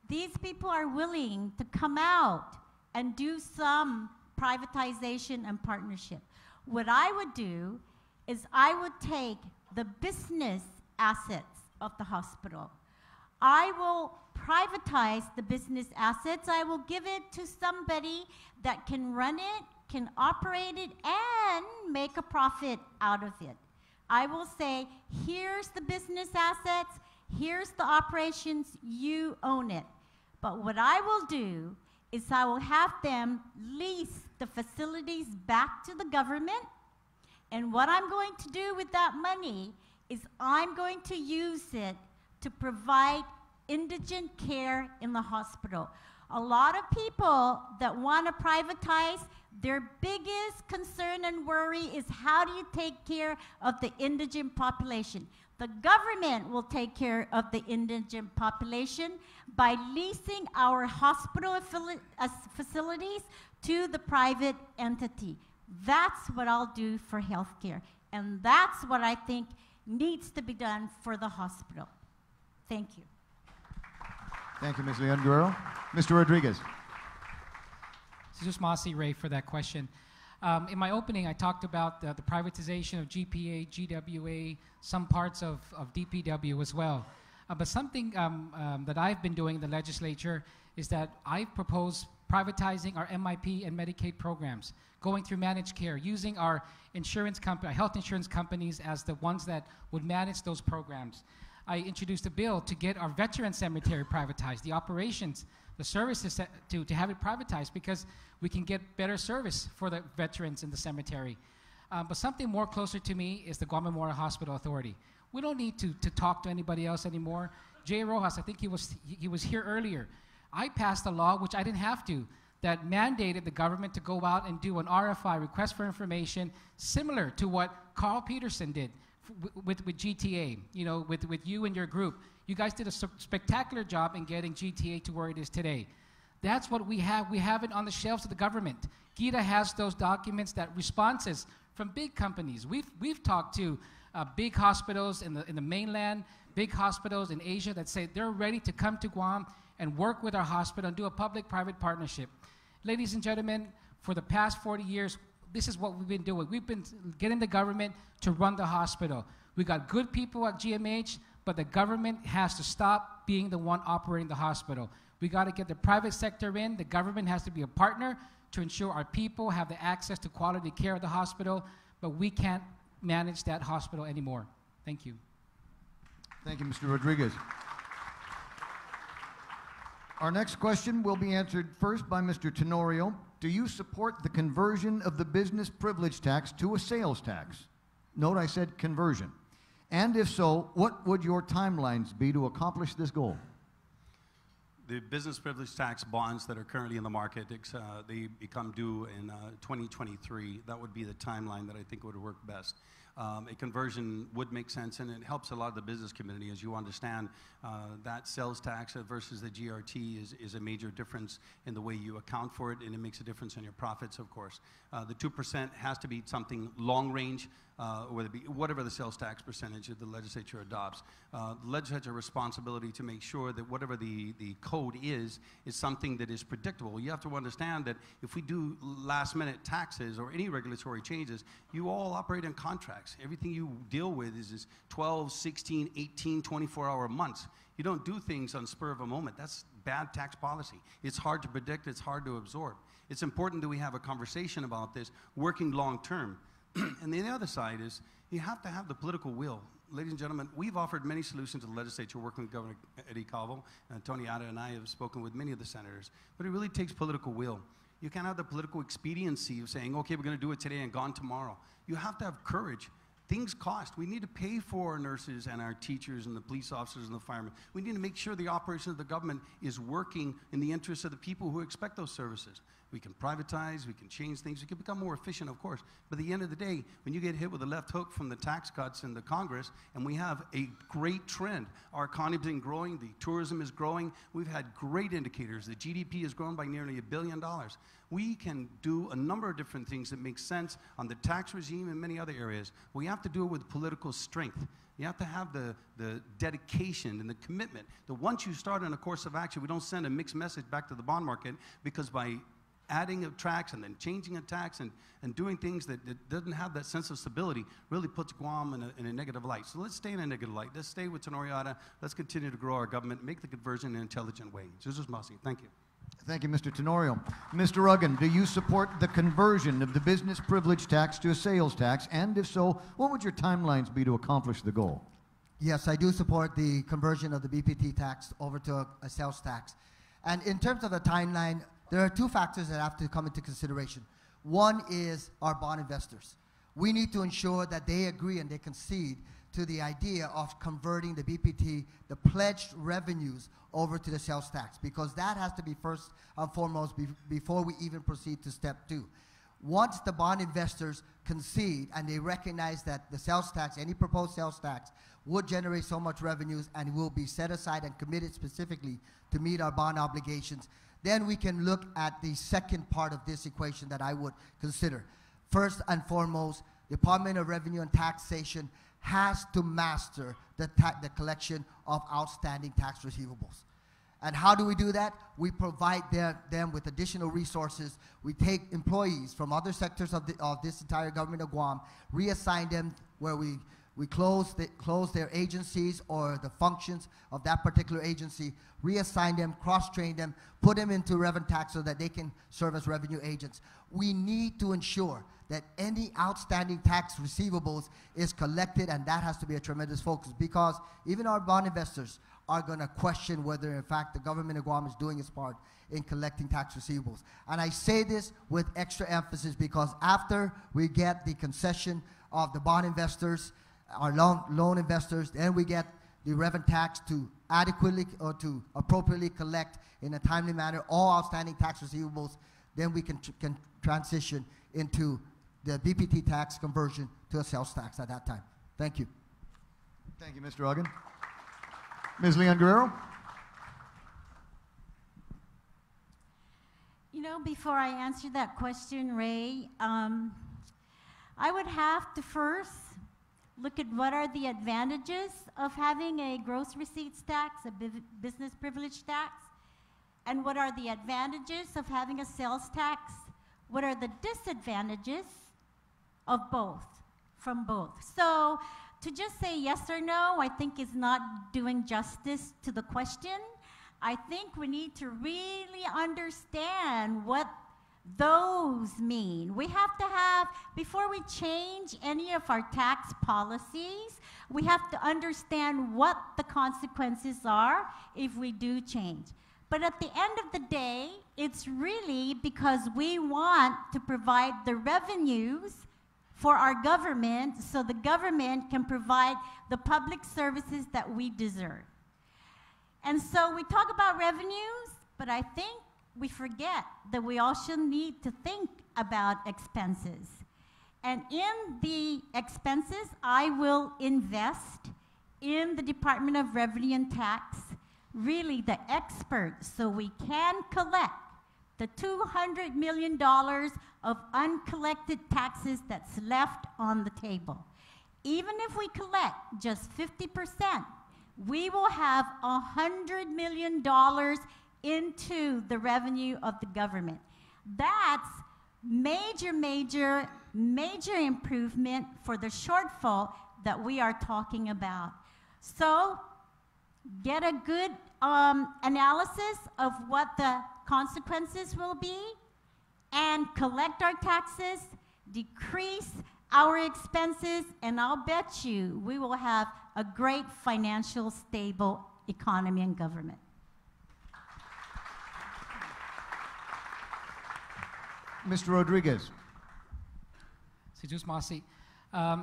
these people are willing to come out and do some privatization and partnership. What I would do is I would take the business assets of the hospital. I will privatize the business assets. I will give it to somebody that can run it, can operate it, and make a profit out of it. I will say, here's the business assets, here's the operations, you own it. But what I will do is I will have them lease the facilities back to the government, and what I'm going to do with that money is I'm going to use it to provide indigent care in the hospital. A lot of people that want to privatize, their biggest concern and worry is how do you take care of the indigent population. The government will take care of the indigent population by leasing our hospital facilities to the private entity. That's what I'll do for healthcare. And that's what I think needs to be done for the hospital. Thank you. Thank you, Ms. Leon Guerrero. Mr. Rodriguez. Jesus Masi, Ray, for that question. In my opening, I talked about the privatization of GPA, GWA, some parts of DPW as well. But something that I've been doing in the legislature is that I've proposed privatizing our MIP and Medicaid programs, going through managed care, using our insurance company, health insurance companies as the ones that would manage those programs. I introduced a bill to get our veteran cemetery privatized, the operations, the services to have it privatized, because we can get better service for the veterans in the cemetery. But something more closer to me is the Guam Memorial Hospital Authority. We don't need to talk to anybody else anymore. Jay Rojas, I think he was here earlier. I passed a law, which I didn't have to, that mandated the government to go out and do an RFI, request for information, similar to what Carl Peterson did with GTA, you know, with you and your group. You guys did a spectacular job in getting GTA to where it is today. That's what we have. We have it on the shelves of the government. Gita has those documents, that responses from big companies. We've talked to big hospitals in the mainland, big hospitals in Asia that say they're ready to come to Guam and work with our hospital and do a public-private partnership. Ladies and gentlemen, for the past 40 years, this is what we've been doing. We've been getting the government to run the hospital. We got good people at GMH, but the government has to stop being the one operating the hospital. We got to get the private sector in. The government has to be a partner to ensure our people have the access to quality care at the hospital, but we can't manage that hospital anymore. Thank you. Thank you, Mr. Rodriguez. Our next question will be answered first by Mr. Tenorio. Do you support the conversion of the business privilege tax to a sales tax? Note I said conversion. And if so, what would your timelines be to accomplish this goal? The business privilege tax bonds that are currently in the market, they become due in 2023. That would be the timeline that I think would work best. A conversion would make sense, and it helps a lot of the business community. As you understand, that sales tax versus the GRT is a major difference in the way you account for it, and it makes a difference in your profits, of course. The 2% has to be something long range, whatever the sales tax percentage that the legislature adopts. The legislature responsibility to make sure that whatever the code is something that is predictable. You have to understand that if we do last minute taxes or any regulatory changes, you all operate in contracts. Everything you deal with is 12, 16, 18, 24-hour months. You don't do things on spur of a moment. That's bad tax policy. It's hard to predict. It's hard to absorb. It's important that we have a conversation about this, working long term. And the other side is you have to have the political will. Ladies and gentlemen, we've offered many solutions to the legislature, working with Governor Eddie Calvo, and Tony Ada and I have spoken with many of the senators, but it really takes political will. You can't have the political expediency of saying, okay, we're going to do it today and gone tomorrow. You have to have courage. Things cost. We need to pay for our nurses and our teachers and the police officers and the firemen. We need to make sure the operation of the government is working in the interest of the people who expect those services. We can privatize, we can change things, we can become more efficient, of course. But at the end of the day, when you get hit with a left hook from the tax cuts in the Congress, and we have a great trend, our economy has been growing, the tourism is growing, we've had great indicators. The GDP has grown by nearly $1 billion. We can do a number of different things that make sense on the tax regime and many other areas. We have to do it with political strength. You have to have the dedication and the commitment that once you start on a course of action, we don't send a mixed message back to the bond market, because by adding a tax and then changing a tax and doing things that doesn't have that sense of stability really puts Guam in a negative light. So let's stay in a negative light. Let's stay with Tenorio Ada. Let's continue to grow our government, make the conversion in an intelligent way. Jesus Masi, thank you. Thank you, Mr. Tenorio. Mr. Ruggan, do you support the conversion of the business privilege tax to a sales tax? And if so, what would your timelines be to accomplish the goal? Yes, I do support the conversion of the BPT tax over to a sales tax. And in terms of the timeline, there are two factors that have to come into consideration. One is our bond investors. We need to ensure that they agree and they concede to the idea of converting the BPT, the pledged revenues, over to the sales tax, because that has to be first and foremost before we even proceed to step two. once the bond investors concede and they recognize that the sales tax, any proposed sales tax, would generate so much revenues and will be set aside and committed specifically to meet our bond obligations, then we can look at the second part of this equation that I would consider. First and foremost, Department of Revenue and Taxation has to master the collection of outstanding tax receivables. And how do we do that? We provide them with additional resources. We take employees from other sectors of this entire government of Guam, reassign them where we close their agencies or the functions of that particular agency, reassign them, cross-train them, put them into revenue tax so that they can serve as revenue agents. We need to ensure that any outstanding tax receivables is collected, and that has to be a tremendous focus, because even our bond investors are going to question whether, in fact, the government of Guam is doing its part in collecting tax receivables. And I say this with extra emphasis because after we get the concession of the bond investors, our loan investors, then we get the revenue tax to adequately or to appropriately collect in a timely manner all outstanding tax receivables, then we can transition into the BPT tax conversion to a sales tax at that time. Thank you. Thank you, Mr. Uggan. Ms. Leon Guerrero? You know, before I answer that question, Ray, I would have to first look at what are the advantages of having a gross receipts tax, a business privilege tax, and what are the advantages of having a sales tax? What are the disadvantages of both, from both? So to just say yes or no, I think is not doing justice to the question. I think we need to really understand what those mean. We have to have, before we change any of our tax policies, we have to understand what the consequences are if we do change. But at the end of the day, it's really because we want to provide the revenues for our government so the government can provide the public services that we deserve. And so we talk about revenues, but I think we forget that we also need to think about expenses. And in the expenses, I will invest in the Department of Revenue and Tax, really the experts, so we can collect the $200 million of uncollected taxes that's left on the table. Even if we collect just 50%, we will have $100 million into the revenue of the government. That's major, major, major improvement for the shortfall that we are talking about. So get a good analysis of what the consequences will be and collect our taxes, decrease our expenses, and I'll bet you we will have a great financial, stable economy and government. Mr. Rodriguez. Sejus Masi.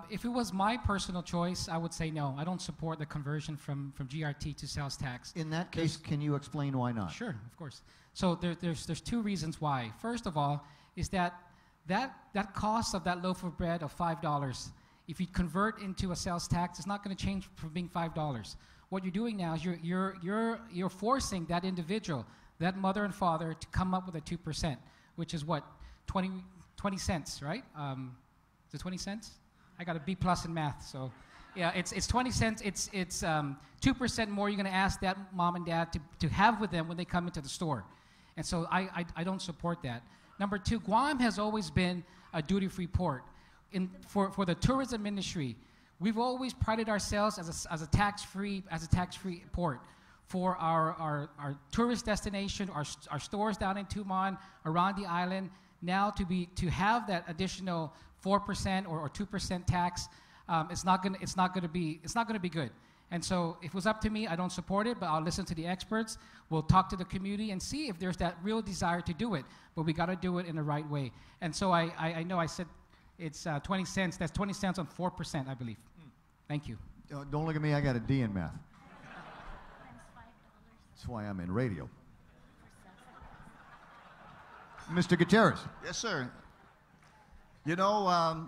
If it was my personal choice, I would say no. I don't support the conversion from GRT to sales tax. In that case, can you explain why not? Sure, of course. So there's two reasons why. First of all, is that cost of that loaf of bread of $5, if you convert into a sales tax, it's not going to change from being $5. What you're doing now is you're forcing that individual, that mother and father, to come up with a 2%, which is what, 20 cents, right? Is it 20 cents? I got a B+ in math, so yeah, it's 20 cents. It's 2% more you're going to ask that mom and dad to have with them when they come into the store, and so I don't support that. Number two, Guam has always been a duty-free port. For the tourism industry, we've always prided ourselves as a tax-free port. For our tourist destination, our stores down in Tumon, around the island, now to have that additional 4% or 2% tax, it's not going to be good. And so if it was up to me, I don't support it, but I'll listen to the experts. We'll talk to the community and see if there's that real desire to do it. But we got to do it in the right way. And so I know I said it's 20 cents. That's 20 cents on 4%, I believe. Thank you. Don't look at me. I got a D in math. That's why I'm in radio. Mr. Gutierrez. Yes, sir. You know,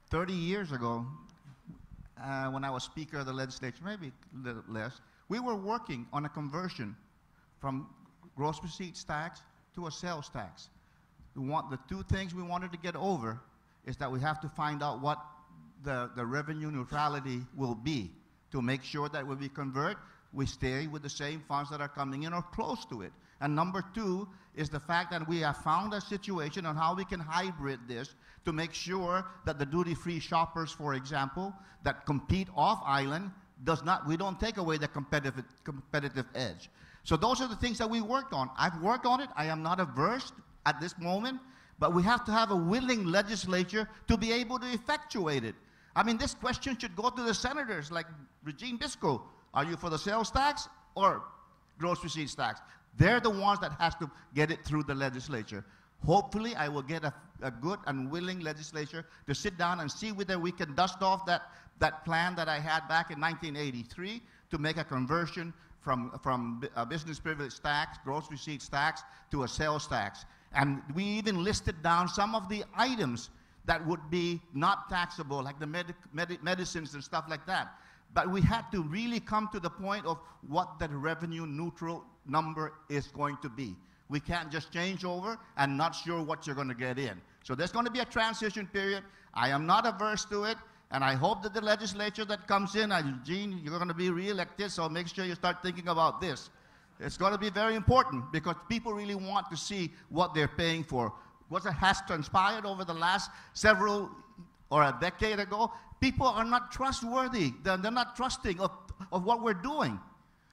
30 years ago, when I was Speaker of the Legislature, maybe a little less, we were working on a conversion from gross receipts tax to a sales tax. The two things we wanted to get over is that we have to find out what the revenue neutrality will be to make sure that when we convert, we stay with the same funds that are coming in or close to it. And number two is the fact that we have found a situation on how we can hybrid this to make sure that the duty-free shoppers, for example, that compete off-island, we don't take away the competitive edge. So those are the things that we worked on. I've worked on it. I am not averse at this moment, but we have to have a willing legislature to be able to effectuate it. I mean, this question should go to the senators like Regine Bisco. Are you for the sales tax or gross receipts tax? They're the ones that has to get it through the legislature. Hopefully, I will get a good and willing legislature to sit down and see whether we can dust off that plan that I had back in 1983 to make a conversion from a business privilege tax, gross receipts tax, to a sales tax. And we even listed down some of the items that would be not taxable, like the medicines and stuff like that. But we had to really come to the point of what that revenue neutral number is going to be. We can't just change over and not sure what you're going to get in. So there's going to be a transition period. I am not averse to it, and I hope that the legislature that comes in, Gene, you're going to be reelected, so make sure you start thinking about this. It's going to be very important because people really want to see what they're paying for. What has transpired over the last several or a decade ago, people are not trustworthy. They're not trusting of what we're doing.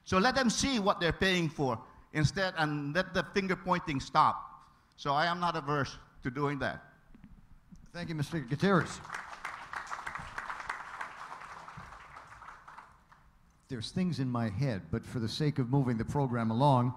So let them see what they're paying for instead and let the finger pointing stop. So I am not averse to doing that. Thank you, Mr. Gutierrez. There's things in my head, but for the sake of moving the program along,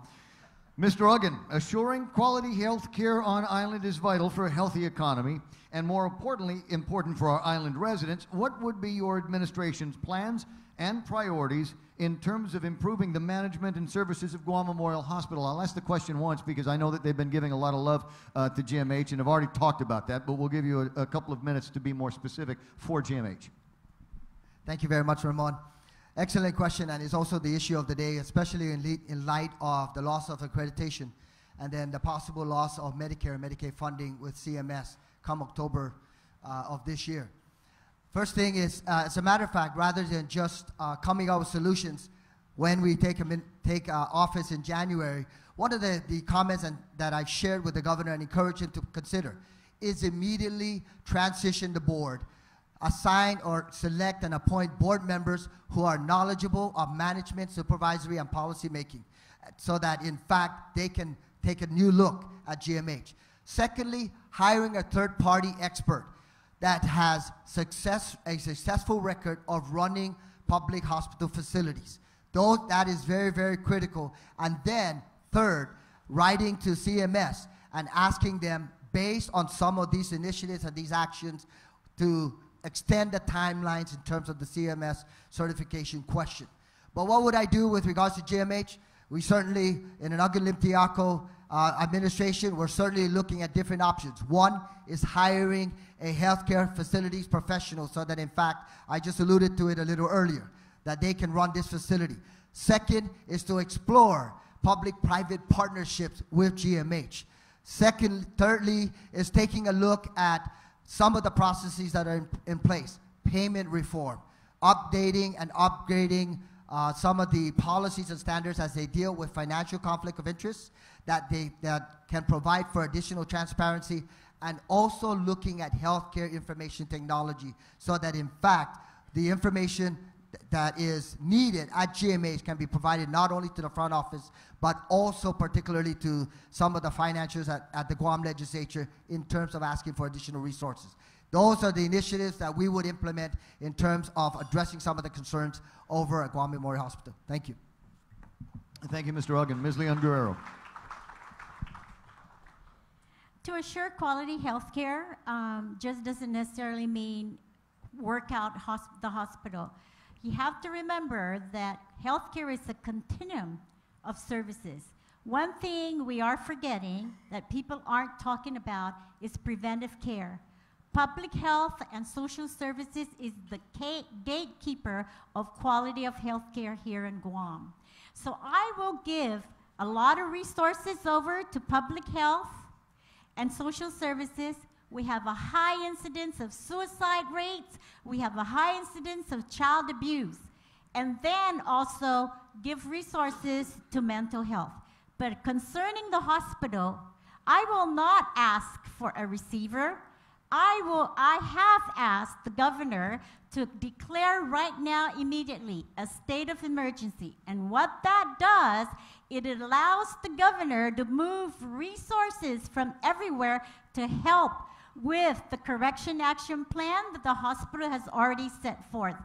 Mr. Uggan, assuring quality health care on island is vital for a healthy economy, and more importantly, important for our island residents. What would be your administration's plans and priorities in terms of improving the management and services of Guam Memorial Hospital? I'll ask the question once because I know that they've been giving a lot of love to GMH and have already talked about that, but we'll give you a couple of minutes to be more specific for GMH. Thank you very much, Ramon. Excellent question, and it's also the issue of the day, especially in light of the loss of accreditation and then the possible loss of Medicare and Medicaid funding with CMS come October of this year. First thing is, as a matter of fact, rather than just coming up with solutions when we take office in January, one of the comments that I've shared with the governor and encouraged him to consider is immediately transition the board, assign or select and appoint board members who are knowledgeable of management, supervisory, and policy making, so that in fact they can take a new look at GMH. Secondly, hiring a third-party expert that has a successful record of running public hospital facilities. That is very, very critical. And then third, writing to CMS and asking them, based on some of these initiatives and these actions, to extend the timelines in terms of the CMS certification question. But what would I do with regards to GMH? We certainly, in an Uggan Limtiaco administration, we're certainly looking at different options. One is hiring a healthcare facilities professional so that, in fact, I just alluded to it a little earlier, that they can run this facility. Second is to explore public-private partnerships with GMH. Thirdly is taking a look at some of the processes that are in place, payment reform, updating and upgrading some of the policies and standards as they deal with financial conflict of interest that can provide for additional transparency, and also looking at healthcare information technology so that in fact the information that is needed at GMH can be provided not only to the front office but also particularly to some of the financiers at the Guam legislature in terms of asking for additional resources. Those are the initiatives that we would implement in terms of addressing some of the concerns over at Guam Memorial Hospital. Thank you. Thank you, Mr. Uggan. Ms. Leon Guerrero. To assure quality health care just doesn't necessarily mean work out the hospital. You have to remember that healthcare is a continuum of services. One thing we are forgetting that people aren't talking about is preventive care. Public health and social services is the gatekeeper of quality of health care here in Guam. So I will give a lot of resources over to public health and social services. We have a high incidence of suicide rates. We have a high incidence of child abuse. And then also give resources to mental health. But concerning the hospital, I will not ask for a receiver. I have asked the governor to declare right now immediately a state of emergency. And what that does, it allows the governor to move resources from everywhere to help with the correction action plan that the hospital has already set forth.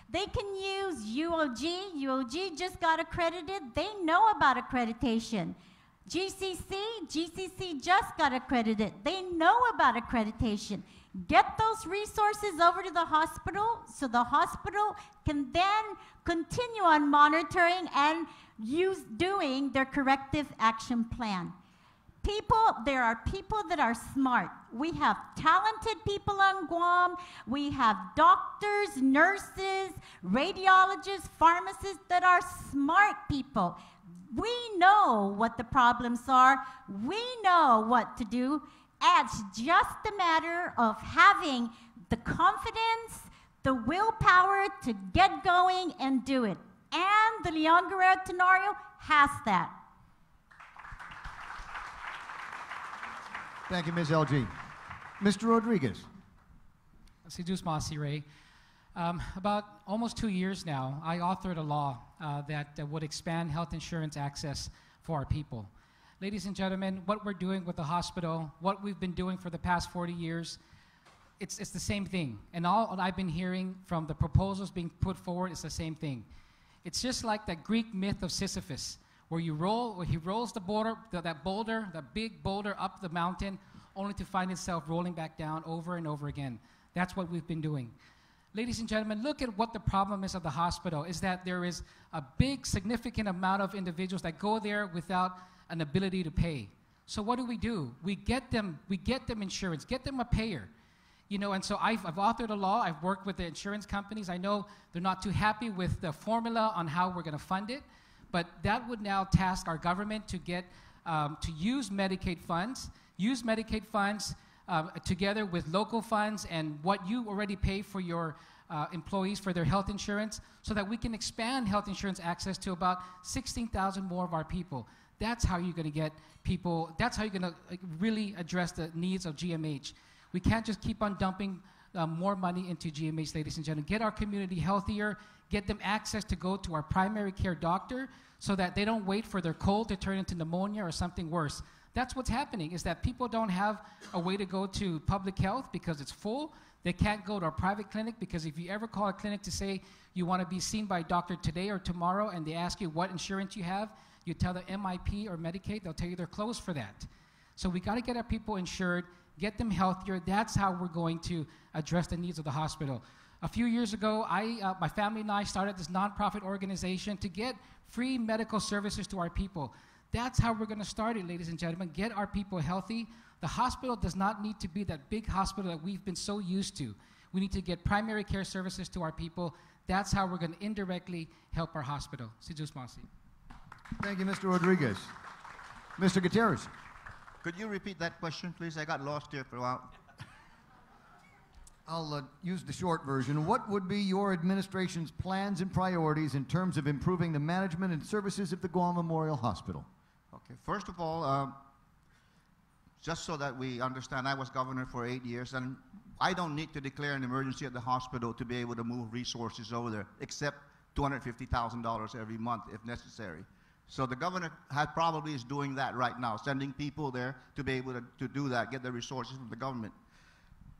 They can use UOG. UOG just got accredited. They know about accreditation. GCC just got accredited. They know about accreditation. Get those resources over to the hospital so the hospital can then continue on monitoring and doing their corrective action plan. There are people that are smart. We have talented people on Guam. We have doctors, nurses, radiologists, pharmacists that are smart people. We know what the problems are. We know what to do. It's just a matter of having the confidence, the willpower to get going and do it. And the Leon Guerrero Tenorio has that. Thank you, Ms. LG. Mr. Rodriguez. Ray. About almost 2 years now, I authored a law that would expand health insurance access for our people. Ladies and gentlemen, what we're doing with the hospital, what we've been doing for the past 40 years, it's the same thing. And all I've been hearing from the proposals being put forward is the same thing. It's just like that Greek myth of Sisyphus, where he rolls that big boulder up the mountain, only to find itself rolling back down over and over again. That's what we've been doing. Ladies and gentlemen, look at what the problem is of the hospital, is that there is a big, significant amount of individuals that go there without an ability to pay. So what do? We get them insurance, get them a payer. You know, and so I've authored a law. I've worked with the insurance companies. I know they're not too happy with the formula on how we're going to fund it, but that would now task our government to get to use Medicaid funds, together with local funds and what you already pay for your employees for their health insurance, so that we can expand health insurance access to about 16,000 more of our people. That's how you're going to get people, that's how you're going to really address the needs of GMH. We can't just keep on dumping more money into GMH, ladies and gentlemen. Get our community healthier, get them access to go to our primary care doctor so that they don't wait for their cold to turn into pneumonia or something worse. That's what's happening, is that people don't have a way to go to public health because it's full. They can't go to a private clinic because if you ever call a clinic to say you want to be seen by a doctor today or tomorrow and they ask you what insurance you have, you tell them MIP or Medicaid, they'll tell you they're closed for that. So we got to get our people insured, get them healthier. That's how we're going to address the needs of the hospital. A few years ago, my family and I started this nonprofit organization to get free medical services to our people. That's how we're going to start it, ladies and gentlemen. Get our people healthy. The hospital does not need to be that big hospital that we've been so used to. We need to get primary care services to our people. That's how we're going to indirectly help our hospital. Thank you, Mr. Rodriguez. Mr. Gutierrez. Could you repeat that question, please? I got lost here for a while. I'll use the short version. What would be your administration's plans and priorities in terms of improving the management and services of the Guam Memorial Hospital? Okay, first of all, just so that we understand, I was governor for 8 years, and I don't need to declare an emergency at the hospital to be able to move resources over there, except $250,000 every month if necessary. So the governor probably is doing that right now, sending people there to be able to do that, get the resources from the government.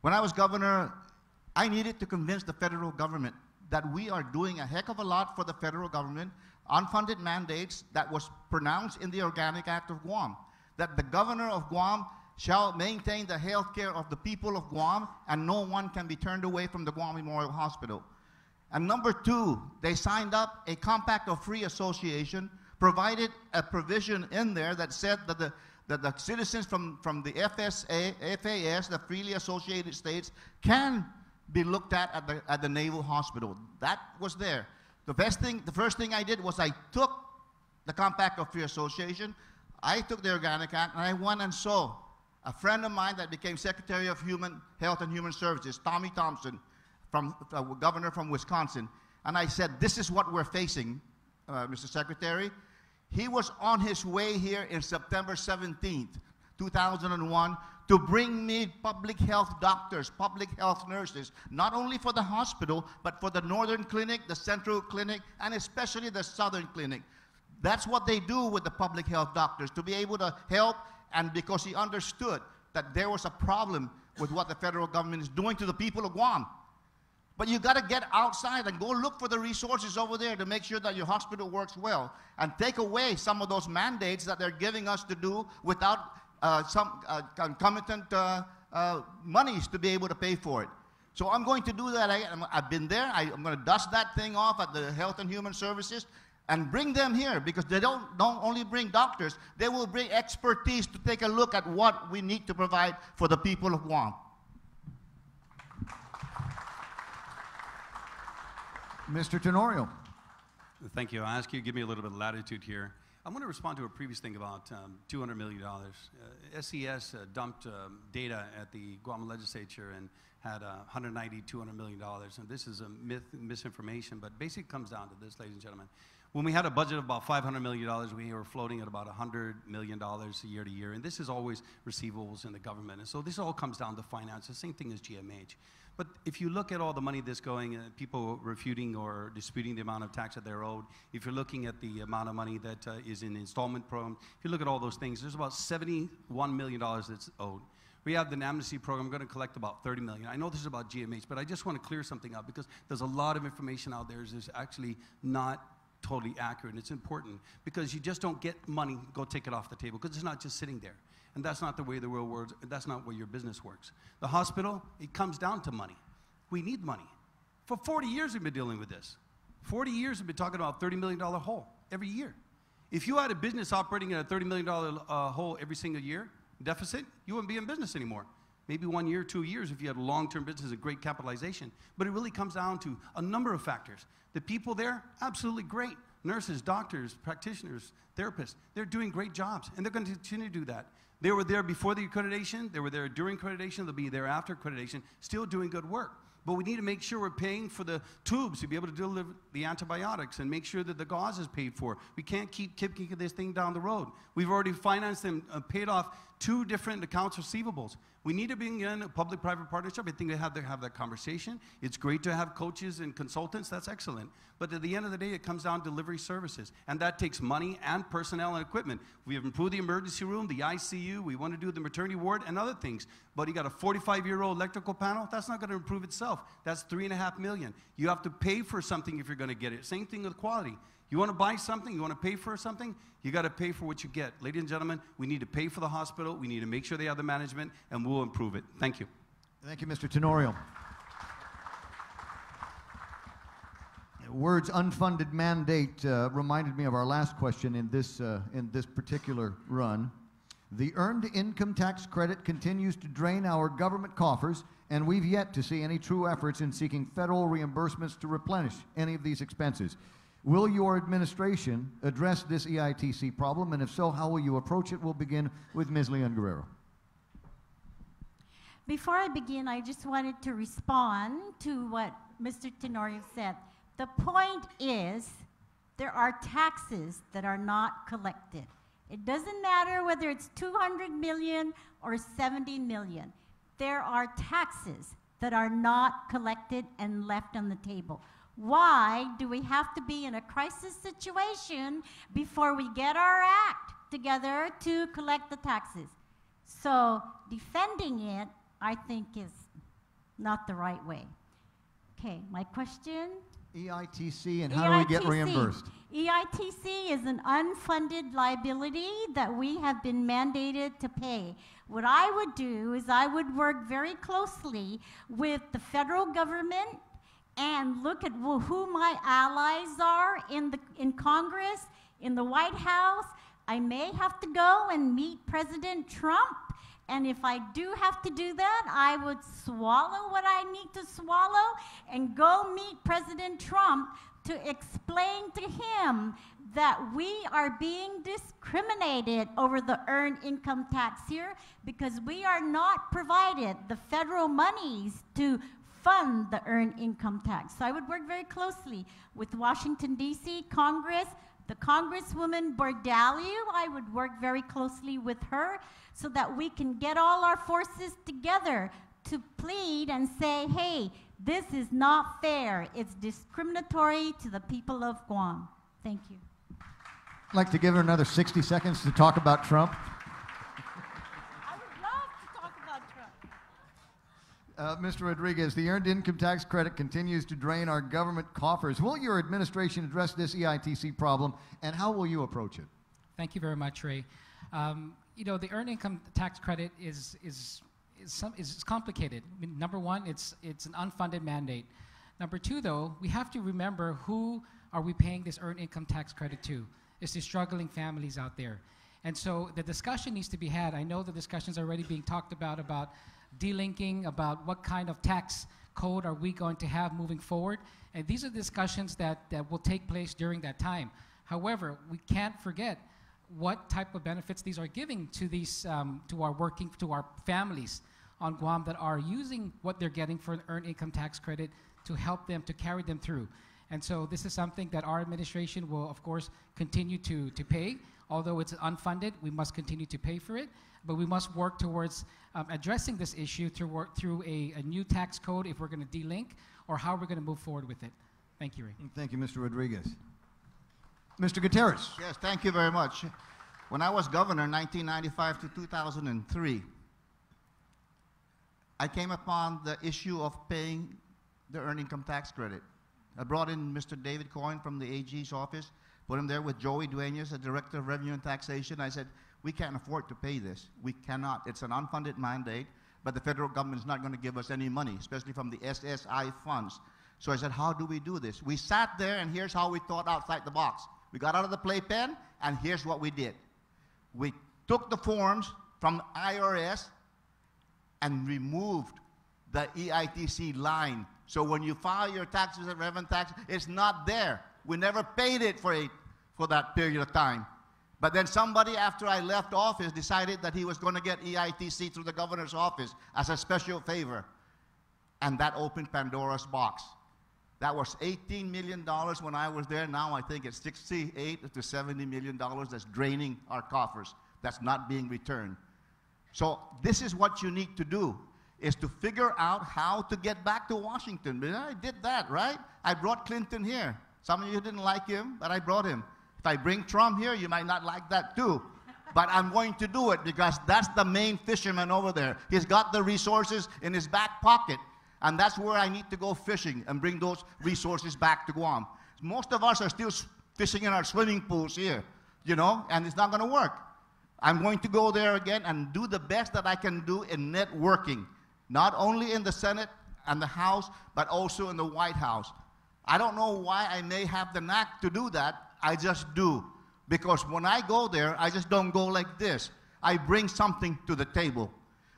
When I was governor, I needed to convince the federal government that we are doing a heck of a lot for the federal government, unfunded mandates that was pronounced in the Organic Act of Guam, that the governor of Guam shall maintain the health care of the people of Guam, and no one can be turned away from the Guam Memorial Hospital. And number two, they signed up a compact of free association provided a provision in there that said that the citizens from the FAS, the freely associated states, can be looked at the Naval Hospital. That was there. The first thing I did was I took the Compact of Free Association, I took the Organic Act, and I went and saw a friend of mine that became Secretary of Health and Human Services, Tommy Thompson, governor from Wisconsin. And I said, this is what we're facing, Mr. Secretary. He was on his way here in September 17th, 2001, to bring me public health doctors, public health nurses, not only for the hospital, but for the Northern Clinic, the Central Clinic, and especially the Southern Clinic. That's what they do with the public health doctors, to be able to help, and because he understood that there was a problem with what the federal government is doing to the people of Guam. But you got to get outside and go look for the resources over there to make sure that your hospital works well, and take away some of those mandates that they're giving us to do without some concomitant monies to be able to pay for it. So I'm going to do that. I've been there. I'm going to dust that thing off at the Health and Human Services and bring them here, because they don't only bring doctors, they will bring expertise to take a look at what we need to provide for the people of Guam. Mr. Tenorio. Thank you. I ask you to give me a little bit of latitude here. I want to respond to a previous thing about $200 million. SES dumped data at the Guam legislature and had $190, $200 million. And this is a misinformation, but basically it comes down to this, ladies and gentlemen. When we had a budget of about $500 million, we were floating at about $100 million year to year. And this is always receivables in the government. And so this all comes down to finance, the same thing as GMH. But if you look at all the money that's going, people refuting or disputing the amount of tax that they're owed, if you're looking at the amount of money that is in installment program, if you look at all those things, there's about $71 million that's owed. We have the amnesty program. We're going to collect about $30 million. I know this is about GMH, but I just want to clear something up, because there's a lot of information out there that's actually not totally accurate. And it's important, because you just don't get money, go take it off the table, because it's not just sitting there. And that's not the way the real world, that's not where your business works. The hospital, it comes down to money. We need money. For 40 years we've been dealing with this. 40 years we've been talking about a $30 million hole every year. If you had a business operating at a $30 million hole every single year, deficit, you wouldn't be in business anymore. Maybe 1 year, 2 years if you had a long-term business and great capitalization. But it really comes down to a number of factors. The people there, absolutely great. Nurses, doctors, practitioners, therapists, they're doing great jobs, and they're going to continue to do that. They were there before the accreditation, they were there during accreditation, they'll be there after accreditation, still doing good work. But we need to make sure we're paying for the tubes to be able to deliver the antibiotics and make sure that the gauze is paid for. We can't keep kicking this thing down the road. We've already financed and paid off 2 different accounts receivables. We need to bring in a public-private partnership. I think they have to have that conversation. It's great to have coaches and consultants. That's excellent. But at the end of the day, it comes down to delivery services. And that takes money and personnel and equipment. We have improved the emergency room, the ICU. We want to do the maternity ward and other things. But you got a 45-year-old electrical panel. That's not going to improve itself. That's $3.5 million. You have to pay for something if you're going to get it. Same thing with quality. You want to buy something, you want to pay for something, you got to pay for what you get. Ladies and gentlemen, we need to pay for the hospital, we need to make sure they have the management, and we'll improve it. Thank you. Thank you, Mr. Tenorio. Words unfunded mandate reminded me of our last question in this particular run. The earned income tax credit continues to drain our government coffers, and we've yet to see any true efforts in seeking federal reimbursements to replenish any of these expenses. Will your administration address this EITC problem, and if so, how will you approach it? We'll begin with Ms. Leon Guerrero. Before I begin, I just wanted to respond to what Mr. Tenorio said. The point is, there are taxes that are not collected. It doesn't matter whether it's 200 million or 70 million. There are taxes that are not collected and left on the table. Why do we have to be in a crisis situation before we get our act together to collect the taxes? So defending it, I think, is not the right way. Okay, my question? EITC and how do we get reimbursed? EITC is an unfunded liability that we have been mandated to pay. What I would do is I would work very closely with the federal government and look at who my allies are in Congress, In the White House, I may have to go and meet President Trump. And if I do have to do that, I would swallow what I need to swallow and go meet President Trump to explain to him that we are being discriminated over the earned income tax here because we are not provided the federal monies to fund the earned income tax. So I would work very closely with Washington, D.C., Congress, the Congresswoman Bordalio. I would work very closely with her so that we can get all our forces together to plead and say, hey, this is not fair. It's discriminatory to the people of Guam. Thank you. I'd like to give her another 60 seconds to talk about Trump. I would love to talk about Trump. Mr. Rodriguez, the earned income tax credit continues to drain our government coffers. Will your administration address this EITC problem, and how will you approach it? Thank you very much, Ray. You know, the earned income tax credit is complicated. I mean, number one, it's an unfunded mandate. Number two, though, we have to remember who are we paying this earned income tax credit to? It's the struggling families out there. And so the discussion needs to be had. I know the discussion's already being talked about delinking, about what kind of tax code are we going to have moving forward. And these are discussions that will take place during that time. However, we can't forget what type of benefits these are giving to these to our families on Guam that are using what they're getting for an earned income tax credit to help them, to carry them through. And so this is something that our administration will, of course, continue to pay. Although it's unfunded, we must continue to pay for it. But we must work towards addressing this issue through a new tax code if we're going to delink, or how we're going to move forward with it. Thank you, Ray. Thank you, Mr. Rodriguez. Mr. Gutierrez. Yes, thank you very much. When I was governor, 1995 to 2003, I came upon the issue of paying the earned income tax credit. I brought in Mr. David Coyne from the AG's office, put him there with Joey Duenas, the Director of Revenue and Taxation. I said, we can't afford to pay this. We cannot. It's an unfunded mandate, but the federal government is not going to give us any money, especially from the SSI funds. So I said, how do we do this? We sat there, and here's how we thought outside the box. We got out of the playpen, and here's what we did. We took the forms from the IRS and removed the EITC line. So when you file your taxes and revenue tax, it's not there. We never paid it for that period of time. But then somebody, after I left office, decided that he was going to get EITC through the governor's office as a special favor. And that opened Pandora's box. That was $18 million when I was there. Now I think it's $68 to $70 million that's draining our coffers. That's not being returned. So this is what you need to do, is to figure out how to get back to Washington. But I did that, right? I brought Clinton here. Some of you didn't like him, but I brought him. If I bring Trump here, you might not like that too. But I'm going to do it because that's the main fisherman over there. He's got the resources in his back pocket. And that's where I need to go fishing and bring those resources back to Guam. Most of us are still fishing in our swimming pools here, you know, and it's not going to work. I'm going to go there again and do the best that I can do in networking, not only in the Senate and the House, but also in the White House. I don't know why I may have the knack to do that. I just do. Because when I go there, I just don't go like this. I bring something to the table.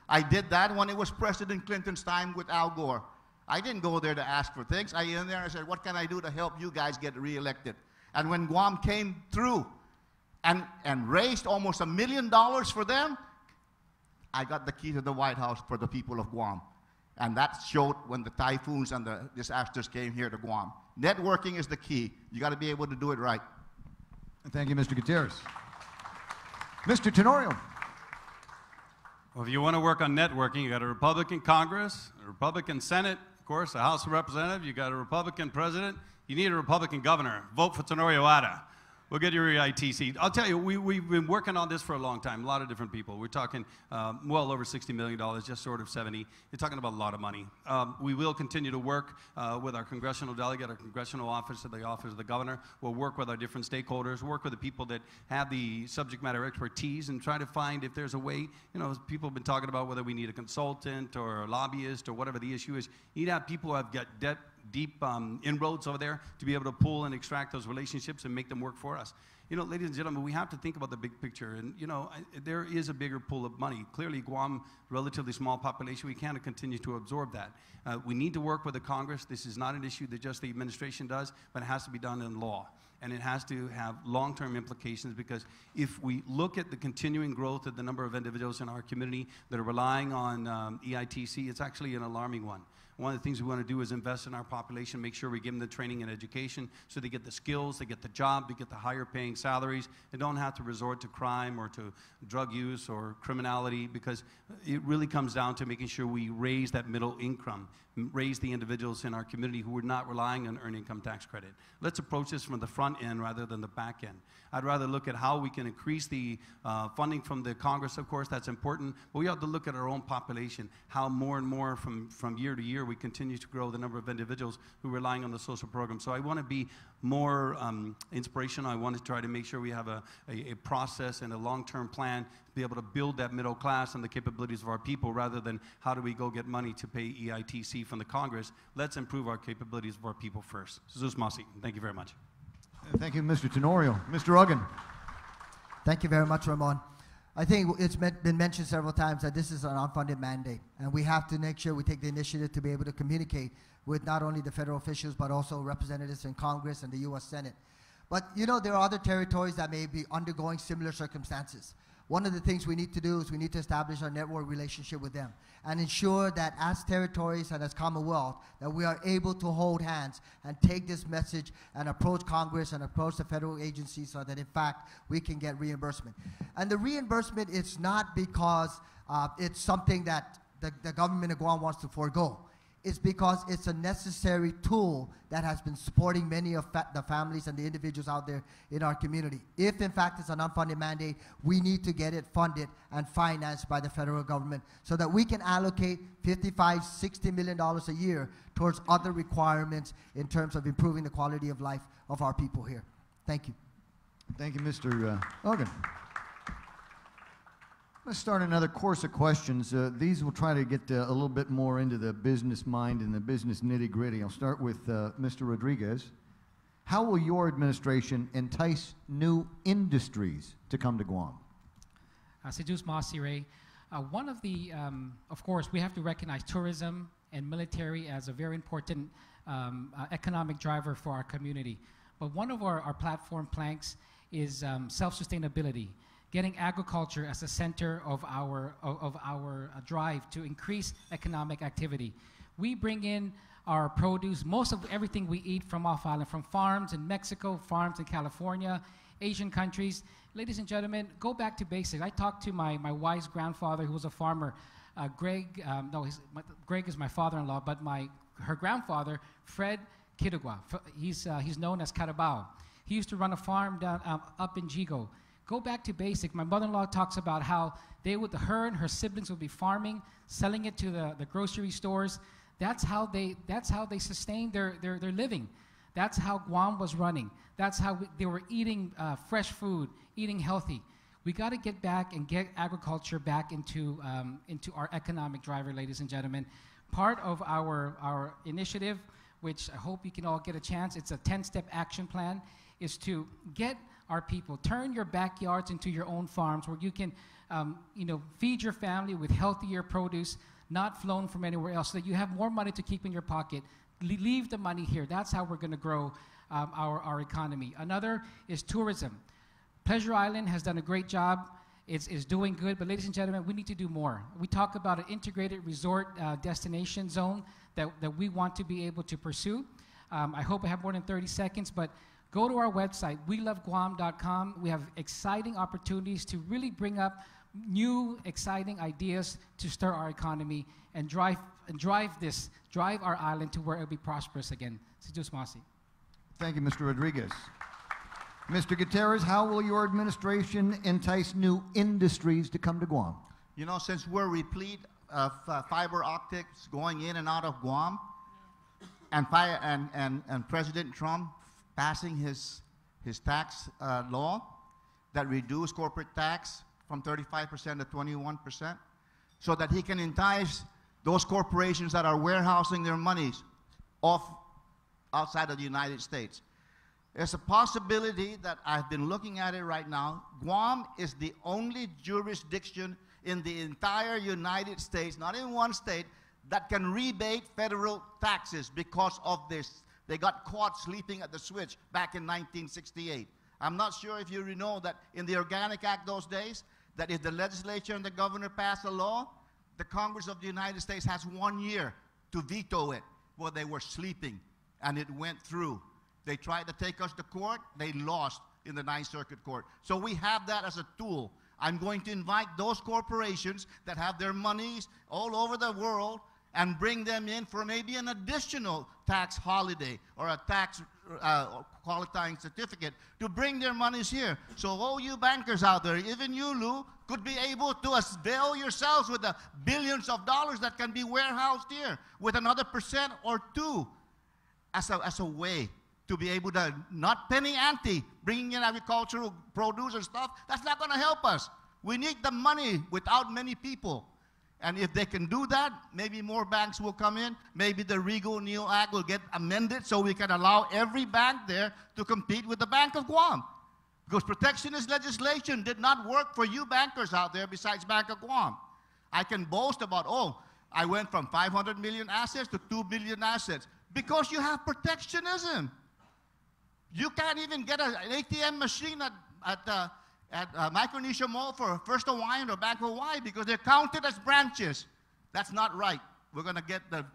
I did that when it was President Clinton's time with Al Gore. I didn't go there to ask for things. I went in there and I said, what can I do to help you guys get reelected? And when Guam came through and raised almost $1 million for them, I got the key to the White House for the people of Guam. And that showed when the typhoons and the disasters came here to Guam. Networking is the key. You got to be able to do it right. Thank you, Mr. Gutierrez. Mr. Tenorio. Well, if you want to work on networking, you got a Republican Congress, a Republican Senate, of course, a House of Representatives, you got a Republican President, you need a Republican governor. Vote for Tenorio Ada. We'll get your EITC. I'll tell you, we've been working on this for a long time, a lot of different people. We're talking well over $60 million, just short of 70. You're talking about a lot of money. We will continue to work with our congressional delegate, our congressional office, the office of the governor. We'll work with our different stakeholders, work with the people that have the subject matter expertise, and try to find if there's a way, you know, people have been talking about whether we need a consultant or a lobbyist or whatever the issue is. You need to have people who have got deep inroads over there to be able to pull and extract those relationships and make them work for us. You know, ladies and gentlemen, we have to think about the big picture. And, you know, there is a bigger pool of money. Clearly, Guam, relatively small population, we can't continue to absorb that. We need to work with the Congress. This is not an issue that just the administration does, but it has to be done in law. And it has to have long-term implications, because if we look at the continuing growth of the number of individuals in our community that are relying on EITC, it's actually an alarming one. One of the things we want to do is invest in our population, make sure we give them the training and education so they get the skills, they get the job, they get the higher paying salaries, and don't have to resort to crime or to drug use or criminality, because it really comes down to making sure we raise that middle income, raise the individuals in our community who are not relying on earned income tax credit. Let's approach this from the front end rather than the back end. I'd rather look at how we can increase the funding from the Congress, of course, that's important, but we have to look at our own population, how more and more from year to year we continue to grow the number of individuals who are relying on the social program. So I want to be more inspirational. I want to try to make sure we have a process and a long-term plan to be able to build that middle class and the capabilities of our people, rather than how do we go get money to pay EITC from the Congress. Let's improve our capabilities of our people first. Jesus Masi, thank you very much. Thank you, Mr. Tenorio. Mr. Uggan. Thank you very much, Ramon. I think it's been mentioned several times that this is an unfunded mandate, and we have to make sure we take the initiative to be able to communicate with not only the federal officials, but also representatives in Congress and the U.S. Senate. But, you know, there are other territories that may be undergoing similar circumstances. One of the things we need to do is we need to establish our network relationship with them and ensure that as territories and as Commonwealth, that we are able to hold hands and take this message and approach Congress and approach the federal agencies so that, in fact, we can get reimbursement. And the reimbursement is not because it's something that the government of Guam wants to forego. It's because it's a necessary tool that has been supporting many of the families and the individuals out there in our community. If, in fact, it's an unfunded mandate, we need to get it funded and financed by the federal government so that we can allocate $55, $60 million a year towards other requirements in terms of improving the quality of life of our people here. Thank you. Thank you, Mr. Uggan. Let's start another course of questions. These will try to get a little bit more into the business mind and the business nitty-gritty. I'll start with Mr. Rodriguez. How will your administration entice new industries to come to Guam? Sejus Masire, one of the, of course, we have to recognize tourism and military as a very important economic driver for our community. But one of our platform planks is self-sustainability. Getting agriculture as a center of our drive to increase economic activity. We bring in our produce, most of everything we eat from off-island, from farms in Mexico, farms in California, Asian countries. Ladies and gentlemen, go back to basics. I talked to my wife's grandfather, who was a farmer. Greg is my father-in-law, but her grandfather, Fred Kitagua, he's known as Carabao. He used to run a farm down up in Jigo. Go back to basic. My mother-in-law talks about how her and her siblings would be farming, selling it to the grocery stores. That's how they sustained their living. That's how Guam was running. That's how they were eating fresh food, eating healthy. We got to get back and get agriculture back into our economic driver, ladies and gentlemen. Part of our initiative, which I hope you can all get a chance, it's a 10-step action plan, is to get our people. Turn your backyards into your own farms where you can feed your family with healthier produce, not flown from anywhere else, so that you have more money to keep in your pocket. Leave the money here. That's how we're going to grow our economy. Another is tourism. Pleasure Island has done a great job. It's doing good, but ladies and gentlemen, we need to do more. We talk about an integrated resort destination zone that we want to be able to pursue. I hope I have more than 30 seconds, but go to our website, weloveguam.com. We have exciting opportunities to really bring up new, exciting ideas to stir our economy and drive our island to where it'll be prosperous again. Sejus Masi. Thank you, Mr. Rodriguez. Mr. Gutierrez, how will your administration entice new industries to come to Guam? You know, since we're replete of fiber optics going in and out of Guam, and President Trump passing his tax law that reduced corporate tax from 35% to 21%, so that he can entice those corporations that are warehousing their monies outside of the United States. There's a possibility that I've been looking at it right now. Guam is the only jurisdiction in the entire United States, not in one state, that can rebate federal taxes because of this. They got caught sleeping at the switch back in 1968. I'm not sure if you know that in the Organic Act those days, that if the legislature and the governor pass a law, the Congress of the United States has 1 year to veto it. Well, they were sleeping, and it went through. They tried to take us to court. They lost in the Ninth Circuit Court. So we have that as a tool. I'm going to invite those corporations that have their monies all over the world and bring them in for maybe an additional tax holiday or a tax qualifying certificate to bring their monies here. So all you bankers out there, even you, Lou, could be able to avail yourselves with the billions of dollars that can be warehoused here with another % or 2 as a way to be able to, not penny ante, bringing in agricultural produce and stuff. That's not going to help us. We need the money without many people. And if they can do that, maybe more banks will come in. Maybe the Rigo-Neo Act will get amended so we can allow every bank there to compete with the Bank of Guam. Because protectionist legislation did not work for you bankers out there besides Bank of Guam. I can boast about, oh, I went from 500 million assets to 2 billion assets. Because you have protectionism. You can't even get an ATM machine at Micronesia Mall for First Hawaiian or Bank of Hawaii because they're counted as branches. That's not right. We're going to get the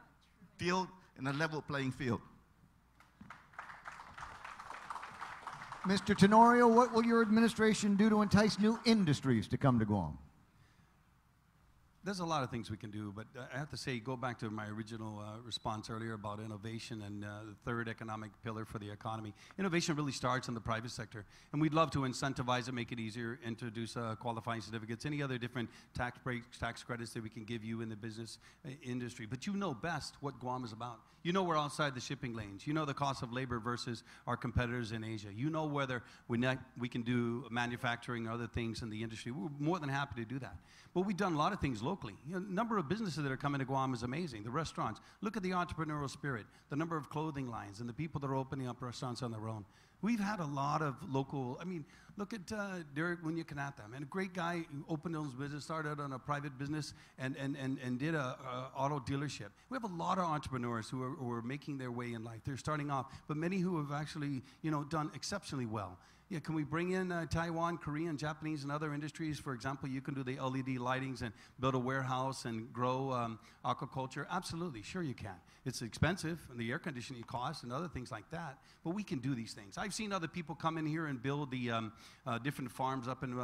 field in a level playing field. Mr. Tenorio, what will your administration do to entice new industries to come to Guam? There's a lot of things we can do, but I have to say, go back to my original response earlier about innovation and the third economic pillar for the economy. Innovation really starts in the private sector, and we'd love to incentivize it, make it easier, introduce qualifying certificates, any other different tax breaks, tax credits that we can give you in the business industry. But you know best what Guam is about. You know we're outside the shipping lanes. You know the cost of labor versus our competitors in Asia. You know whether we can do manufacturing or other things in the industry. We're more than happy to do that. But we've done a lot of things locally. You know, the number of businesses that are coming to Guam is amazing. The restaurants. Look at the entrepreneurial spirit. The number of clothing lines and the people that are opening up restaurants on their own. We've had a lot of local, I mean, look at Derek Munyakanata, man, a great guy who opened his business, started on a private business and did a auto dealership. We have a lot of entrepreneurs who are making their way in life. They're starting off, but many who have actually, you know, done exceptionally well. Yeah, can we bring in Taiwan, Korean, Japanese, and other industries? For example, you can do the LED lightings and build a warehouse and grow aquaculture. Absolutely, sure you can. It's expensive, and the air conditioning costs and other things like that, but we can do these things. I've seen other people come in here and build the different farms up in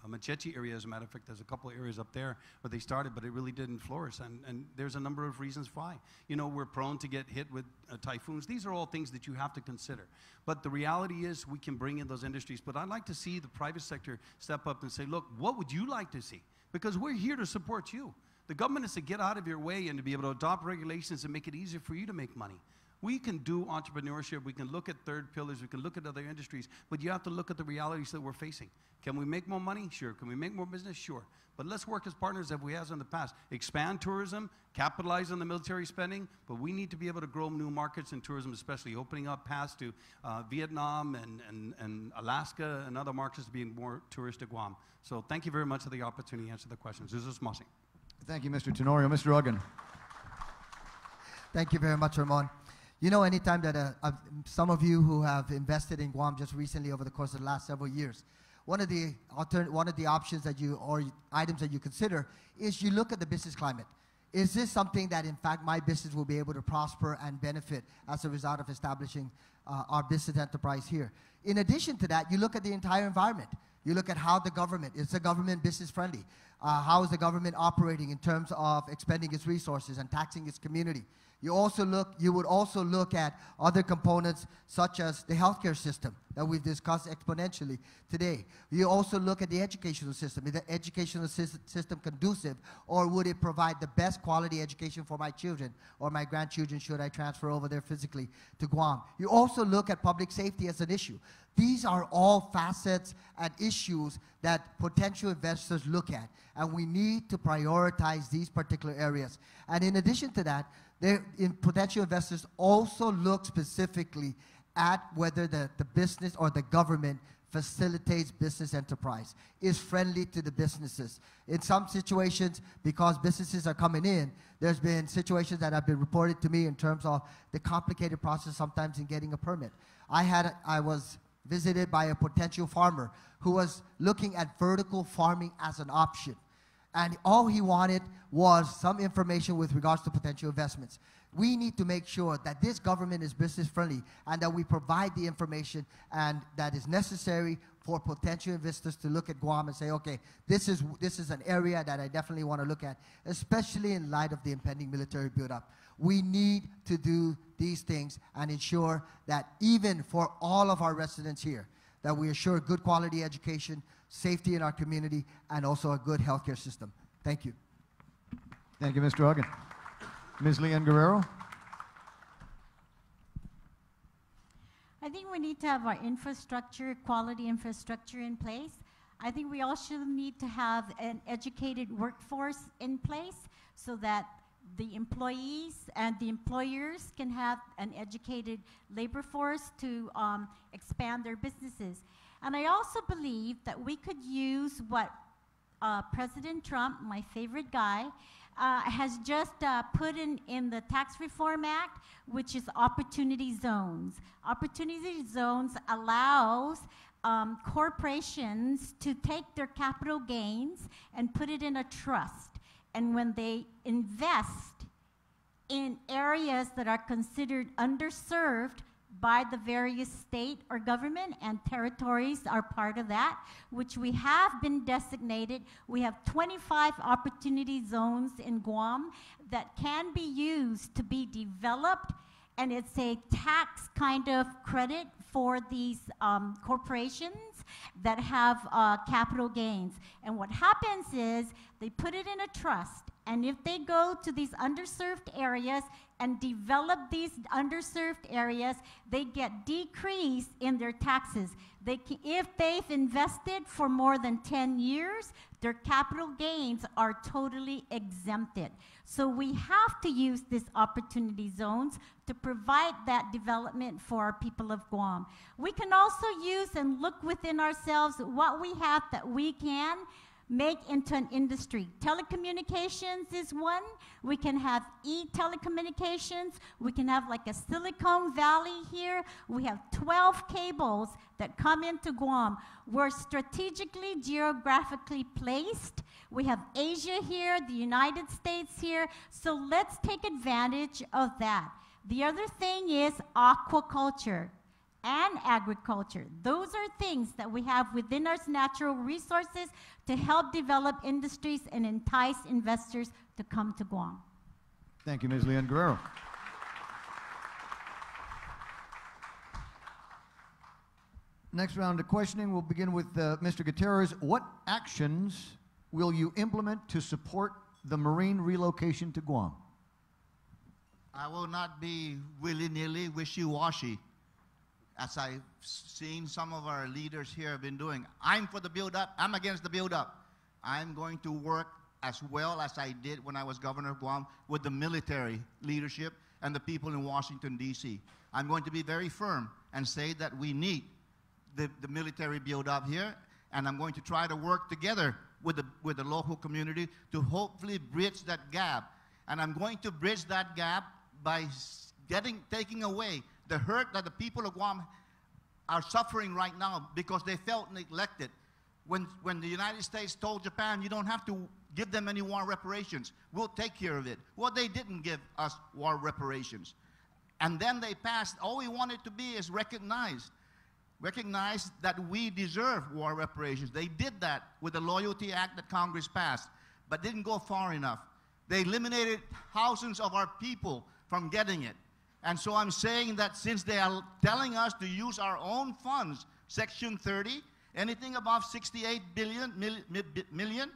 Machechi area. As a matter of fact, there's a couple of areas up there where they started, but it really didn't flourish, and there's a number of reasons why. You know, we're prone to get hit with typhoons. These are all things that you have to consider. But the reality is we can bring in those industries. But I'd like to see the private sector step up and say, look, what would you like to see? Because we're here to support you. The government is to get out of your way and to be able to adopt regulations and make it easier for you to make money. We can do entrepreneurship. We can look at third pillars. We can look at other industries. But you have to look at the realities that we're facing. Can we make more money? Sure. Can we make more business? Sure. But let's work as partners as we have in the past. Expand tourism, capitalize on the military spending, but we need to be able to grow new markets in tourism, especially opening up paths to Vietnam and Alaska and other markets to be more tourist to Guam. So thank you very much for the opportunity to answer the questions. This is Mossing. Thank you, Mr. Tenorio. Mr. Uggan. Thank you very much, Ramon. You know, anytime that some of you who have invested in Guam just recently over the course of the last several years, one of the options that or items that you consider is you look at the business climate. Is this something that, in fact, my business will be able to prosper and benefit as a result of establishing our business enterprise here? In addition to that, you look at the entire environment. You look at how the government, is the government business friendly? How is the government operating in terms of expending its resources and taxing its community? You would also look at other components such as the healthcare system that we've discussed exponentially today. You also look at the educational system. Is the educational system conducive, or would it provide the best quality education for my children or my grandchildren should I transfer over there physically to Guam? You also look at public safety as an issue. These are all facets and issues that potential investors look at, and we need to prioritize these particular areas. And in addition to that, potential investors also look specifically at whether the business or the government facilitates business enterprise, is friendly to the businesses. In some situations, because businesses are coming in, there's been situations that have been reported to me in terms of the complicated process sometimes in getting a permit. I was visited by a potential farmer who was looking at vertical farming as an option. And all he wanted was some information with regards to potential investments. We need to make sure that this government is business friendly and that we provide the information and that is necessary for potential investors to look at Guam and say, okay, this is an area that I definitely want to look at, especially in light of the impending military buildup. We need to do these things and ensure that even for all of our residents here, that we assure good quality education, safety in our community, and also a good healthcare system. Thank you. Thank you, Mr. Hogan. Ms. Leanne Guerrero. I think we need to have our infrastructure, quality infrastructure in place. I think we also need to have an educated workforce in place so that the employees and the employers can have an educated labor force to expand their businesses. And I also believe that we could use what President Trump, my favorite guy, has just put in the Tax Reform Act, which is opportunity zones. Opportunity zones allows corporations to take their capital gains and put it in a trust. And when they invest in areas that are considered underserved by the various state or government, and territories are part of that, which we have been designated. We have 25 opportunity zones in Guam that can be used to be developed, and it's a tax kind of credit for these corporations that have capital gains. And what happens is they put it in a trust, and if they go to these underserved areas and develop these underserved areas, they get decreased in their taxes. If they've invested for more than 10 years, their capital gains are totally exempted. So we have to use these opportunity zones to provide that development for our people of Guam. We can also use and look within ourselves what we have that we can make into an industry. Telecommunications is one. We can have telecommunications. We can have like a Silicon Valley here. We have 12 cables that come into Guam. We're strategically, geographically placed. We have Asia here, the United States here. So let's take advantage of that. The other thing is aquaculture and agriculture. Those are things that we have within our natural resources to help develop industries and entice investors to come to Guam. Thank you, Ms. Leanne Guerrero. Next round of questioning, we'll begin with Mr. Gutierrez. What actions will you implement to support the Marine relocation to Guam? I will not be willy-nilly, wishy-washy, as I've seen some of our leaders here have been doing. I'm for the build-up. I'm against the build-up. I'm going to work as well as I did when I was governor of Guam with the military leadership and the people in Washington, D.C. I'm going to be very firm and say that we need the military build-up here, and I'm going to try to work together with the local community to hopefully bridge that gap. And I'm going to bridge that gap by taking away the hurt that the people of Guam are suffering right now because they felt neglected. When the United States told Japan, you don't have to give them any war reparations, we'll take care of it. Well, they didn't give us war reparations. And then they passed, all we wanted to be is recognized that we deserve war reparations. They did that with the Loyalty Act that Congress passed, but didn't go far enough. They eliminated thousands of our people from getting it. And so I'm saying that since they are telling us to use our own funds, Section 30, anything above 68 million,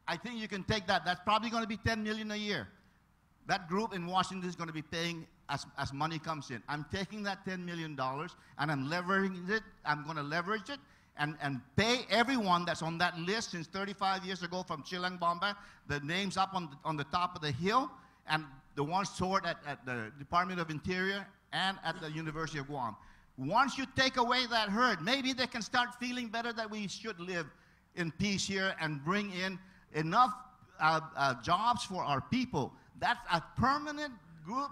I think you can take that. That's probably going to be 10 million a year. That group in Washington is going to be paying as money comes in. I'm taking that $10 million and I'm leveraging it. I'm going to leverage it and pay everyone that's on that list since 35 years ago from Chilang Bomba, the names up on the top of the hill, and the ones stored at the Department of Interior and at the University of Guam. Once you take away that hurt, maybe they can start feeling better that we should live in peace here and bring in enough jobs for our people. That's a permanent group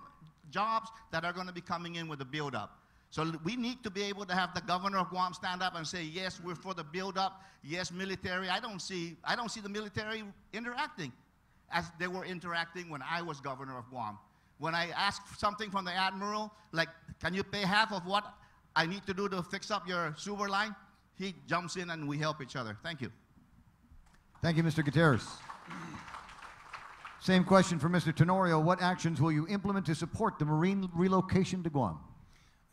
jobs that are going to be coming in with the build-up. So we need to be able to have the governor of Guam stand up and say, yes, we're for the build-up. Yes, military. I don't see the military interacting as they were interacting when I was governor of Guam. When I ask something from the admiral, like, can you pay half of what I need to do to fix up your sewer line? He jumps in and we help each other. Thank you. Thank you, Mr. Gutierrez. Same question for Mr. Tenorio. What actions will you implement to support the Marine relocation to Guam?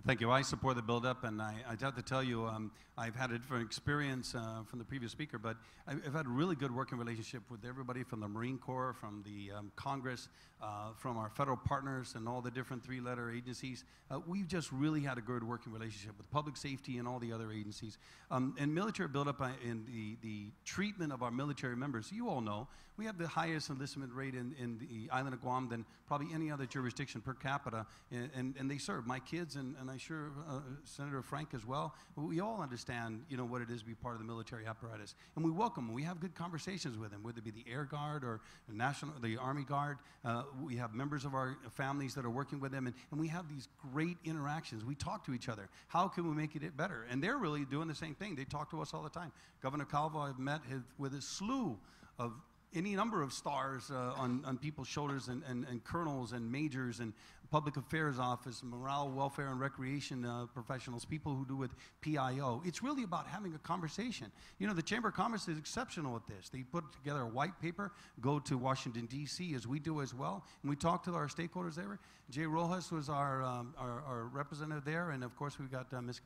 Thank you. I support the buildup, and I have to tell you, I've had a different experience from the previous speaker, but I've had a really good working relationship with everybody from the Marine Corps, from the Congress, from our federal partners, and all the different three-letter agencies. We've just really had a good working relationship with public safety and all the other agencies. And military buildup and the treatment of our military members, you all know, we have the highest enlistment rate in the island of Guam than probably any other jurisdiction per capita, and they serve my kids, and I'm sure Senator Frank as well. We all understand, you know, what it is to be part of the military apparatus, and we welcome them. We have good conversations with them, whether it be the Air Guard or the Army Guard. We have members of our families that are working with them, and we have these great interactions. We talk to each other. How can we make it better? And they're really doing the same thing. They talk to us all the time. Governor Calvo, I've met with a slew of any number of stars on people's shoulders, and colonels and majors and public affairs office, morale, welfare, and recreation professionals, people who do with PIO. It's really about having a conversation. You know, the Chamber of Commerce is exceptional at this. They put together a white paper, go to Washington, D.C., as we do as well, and we talk to our stakeholders there. Jay Rojas was our representative there, and of course we've got Ms.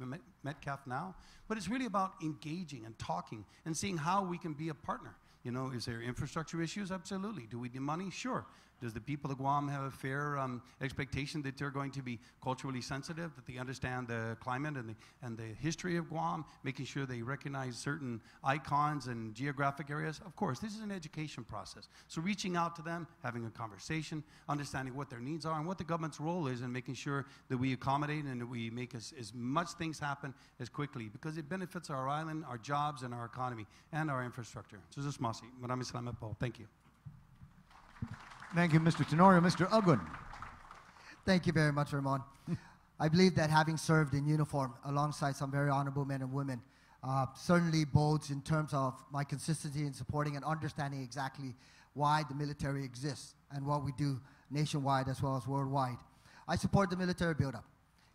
Metcalf now. But it's really about engaging and talking and seeing how we can be a partner. You know, is there infrastructure issues? Absolutely. Do we need money? Sure. Does the people of Guam have a fair expectation that they're going to be culturally sensitive, that they understand the climate and the history of Guam, making sure they recognize certain icons and geographic areas? Of course, this is an education process. So reaching out to them, having a conversation, understanding what their needs are and what the government's role is, and making sure that we accommodate and that we make as much things happen as quickly, because it benefits our island, our jobs, and our economy, and our infrastructure. So this is Masi. Maraming salamat po. Thank you. Thank you, Mr. Tenorio. Mr. Ugun. Thank you very much, Ramon. I believe that having served in uniform alongside some very honorable men and women certainly bodes in terms of my consistency in supporting and understanding exactly why the military exists and what we do nationwide as well as worldwide. I support the military buildup.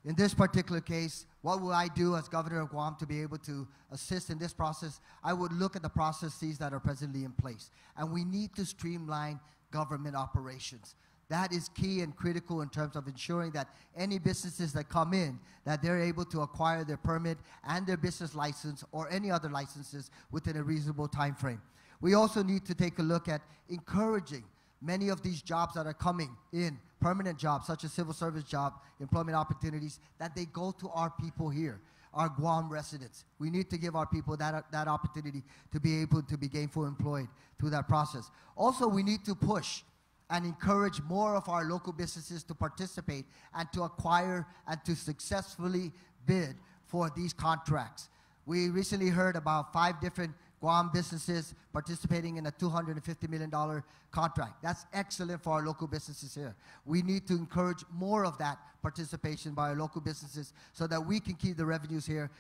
In this particular case, what will I do as governor of Guam to be able to assist in this process? I would look at the processes that are presently in place, and we need to streamline government operations. That is key and critical in terms of ensuring that any businesses that come in, that they're able to acquire their permit and their business license or any other licenses within a reasonable time frame. We also need to take a look at encouraging many of these jobs that are coming in, permanent jobs such as civil service job, employment opportunities, that they go to our people here, our Guam residents. We need to give our people that opportunity to be able to be gainfully employed through that process. Also, we need to push and encourage more of our local businesses to participate and to acquire and to successfully bid for these contracts. We recently heard about 5 different Guam businesses participating in a $250 million contract. That's excellent for our local businesses here. We need to encourage more of that participation by our local businesses so that we can keep the revenues here.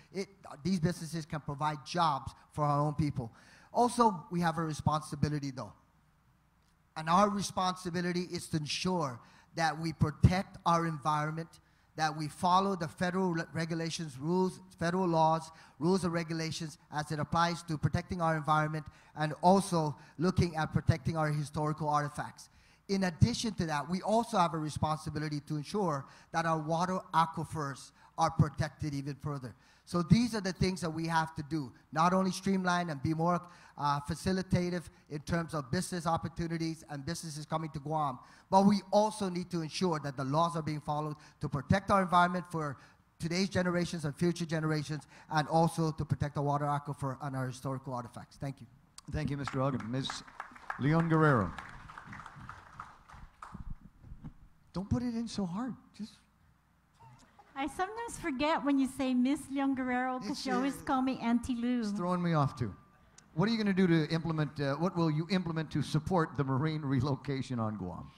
These businesses can provide jobs for our own people. Also, we have a responsibility though. And our responsibility is to ensure that we protect our environment, that we follow the federal regulations, rules, federal laws, rules and regulations as it applies to protecting our environment, and also looking at protecting our historical artifacts. In addition to that, we also have a responsibility to ensure that our water aquifers are protected even further. So these are the things that we have to do, not only streamline and be more facilitative in terms of business opportunities and businesses coming to Guam, but we also need to ensure that the laws are being followed to protect our environment for today's generations and future generations, and also to protect the water aquifer and our historical artifacts. Thank you. Thank you, Mr. Ugun. Ms. Leon Guerrero. Don't put it in so hard. Just I sometimes forget when you say Miss Leon Guerrero because you always call me Auntie Lou. It's throwing me off too. What are you going to do to implement, what will you implement to support the marine relocation on Guam?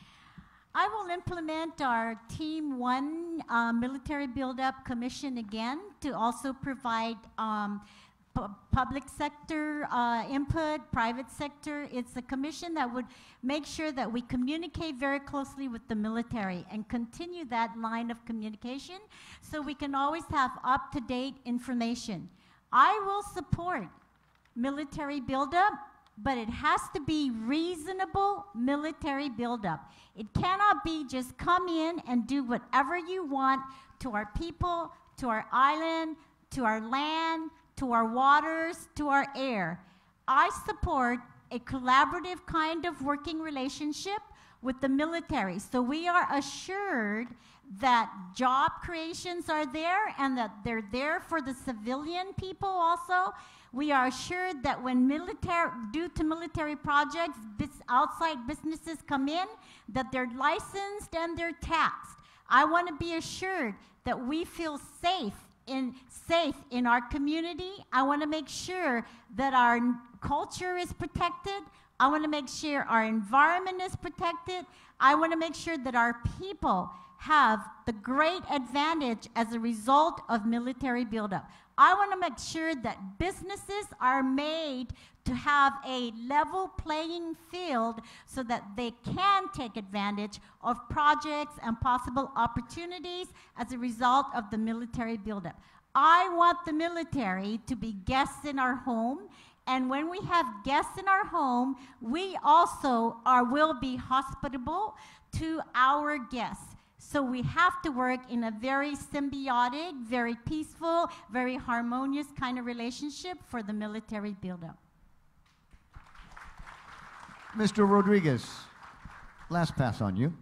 I will implement our Team 1 military buildup commission again to also provide public sector input, private sector. It's a commission that would make sure that we communicate very closely with the military and continue that line of communication so we can always have up-to-date information. I will support military buildup, but it has to be reasonable military buildup. It cannot be just come in and do whatever you want to our people, to our island, to our land, to our waters, to our air. I support a collaborative kind of working relationship with the military. So we are assured that job creations are there and that they're there for the civilian people also. We are assured that when due to military projects, outside businesses come in, that they're licensed and they're taxed. I want to be assured that we feel safe in our community. I want to make sure that our culture is protected. I want to make sure our environment is protected. I want to make sure that our people have the great advantage as a result of military buildup. I want to make sure that businesses are made to have a level playing field so that they can take advantage of projects and possible opportunities as a result of the military buildup. I want the military to be guests in our home, and when we have guests in our home, we also will be hospitable to our guests. So we have to work in a very symbiotic, very peaceful, very harmonious kind of relationship for the military buildup. Mr. Rodriguez, last pass on you.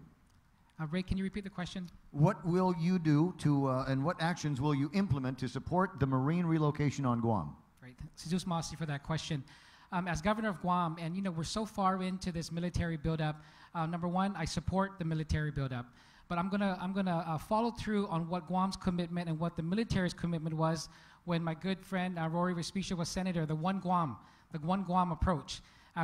Ray, can you repeat the question? What will you do to, and what actions will you implement to support the marine relocation on Guam? Great. Jesus Masi for that question. As governor of Guam, and we're so far into this military buildup, number one, I support the military buildup. But I'm gonna follow through on what Guam's commitment and what the military's commitment was when my good friend Rory Respicia was senator, the one Guam approach.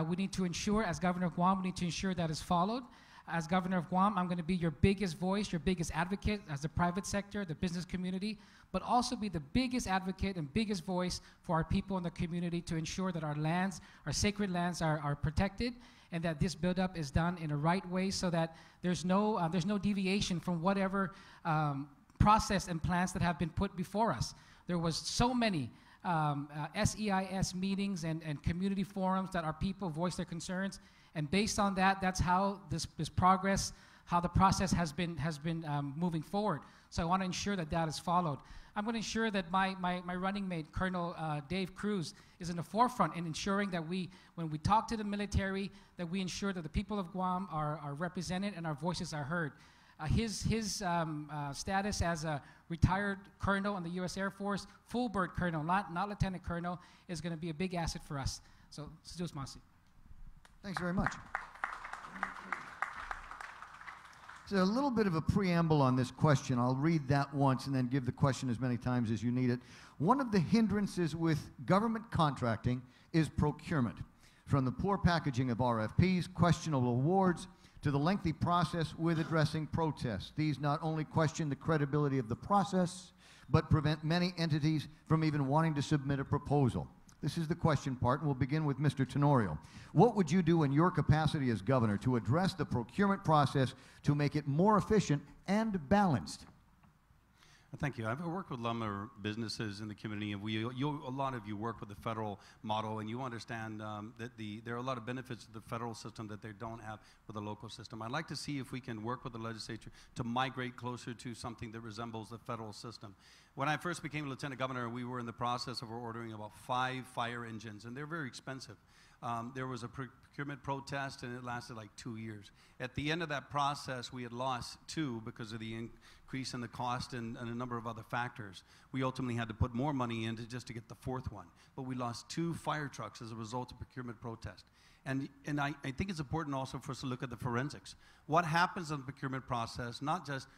We need to ensure, as governor of Guam, we need to ensure that is followed. As governor of Guam, I'm going to be your biggest voice, your biggest advocate as the private sector, the business community, but also be the biggest advocate and biggest voice for our people in the community to ensure that our lands, our sacred lands are protected, and that this buildup is done in a right way so that there's no deviation from whatever process and plans that have been put before us. There was so many SEIS meetings and community forums that our people voiced their concerns, and based on that, that's how this progress, how the process has been moving forward. So I want to ensure that that is followed. I'm going to ensure that my running mate, Colonel Dave Cruz, is in the forefront in ensuring that when we talk to the military, that we ensure that the people of Guam are represented and our voices are heard. His status as a retired colonel in the U.S. Air Force, full bird colonel, not lieutenant colonel, is going to be a big asset for us. So, Sejus Masi. Thanks very much. So a little bit of a preamble on this question. I'll read that once and then give the question as many times as you need it. One of the hindrances with government contracting is procurement. From the poor packaging of RFPs, questionable awards, to the lengthy process with addressing protests. These not only question the credibility of the process, but prevent many entities from even wanting to submit a proposal. This is the question part, and we'll begin with Mr. Tenorio. What would you do in your capacity as governor to address the procurement process to make it more efficient and balanced? Thank you. I've worked with a lot of businesses in the community, and a lot of you work with the federal model, and you understand that there are a lot of benefits to the federal system that they don't have with the local system. I'd like to see if we can work with the legislature to migrate closer to something that resembles the federal system. When I first became lieutenant governor, we were in the process of ordering about 5 fire engines, and they're very expensive. There was a procurement protest, and it lasted like 2 years. At the end of that process, we had lost 2 because of the increase in the cost and a number of other factors. We ultimately had to put more money in just to get the 4th one. But we lost 2 fire trucks as a result of procurement protest. And I think it's important also for us to look at the forensics. What happens in the procurement process, not just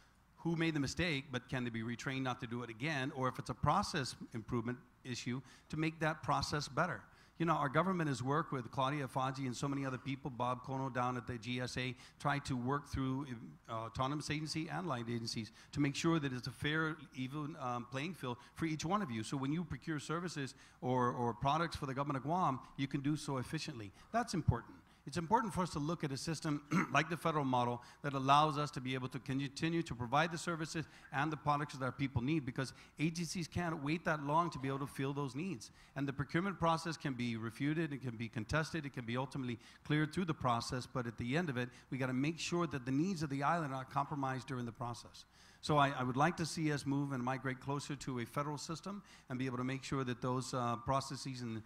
who made the mistake, but can they be retrained not to do it again? Or if it's a process improvement issue, to make that process better. You know, our government has worked with Claudia Faggi and so many other people, Bob Kono down at the GSA, try to work through autonomous agency and light agencies to make sure that it's a fair, even playing field for each one of you. So when you procure services or products for the government of Guam, you can do so efficiently. That's important. It's important for us to look at a system like the federal model that allows us to be able to continue to provide the services and the products that our people need, because agencies can't wait that long to be able to fill those needs. And the procurement process can be refuted, it can be contested, it can be ultimately cleared through the process, but at the end of it, we got to make sure that the needs of the island are compromised during the process. So I would like to see us move and migrate closer to a federal system and be able to make sure that those processes and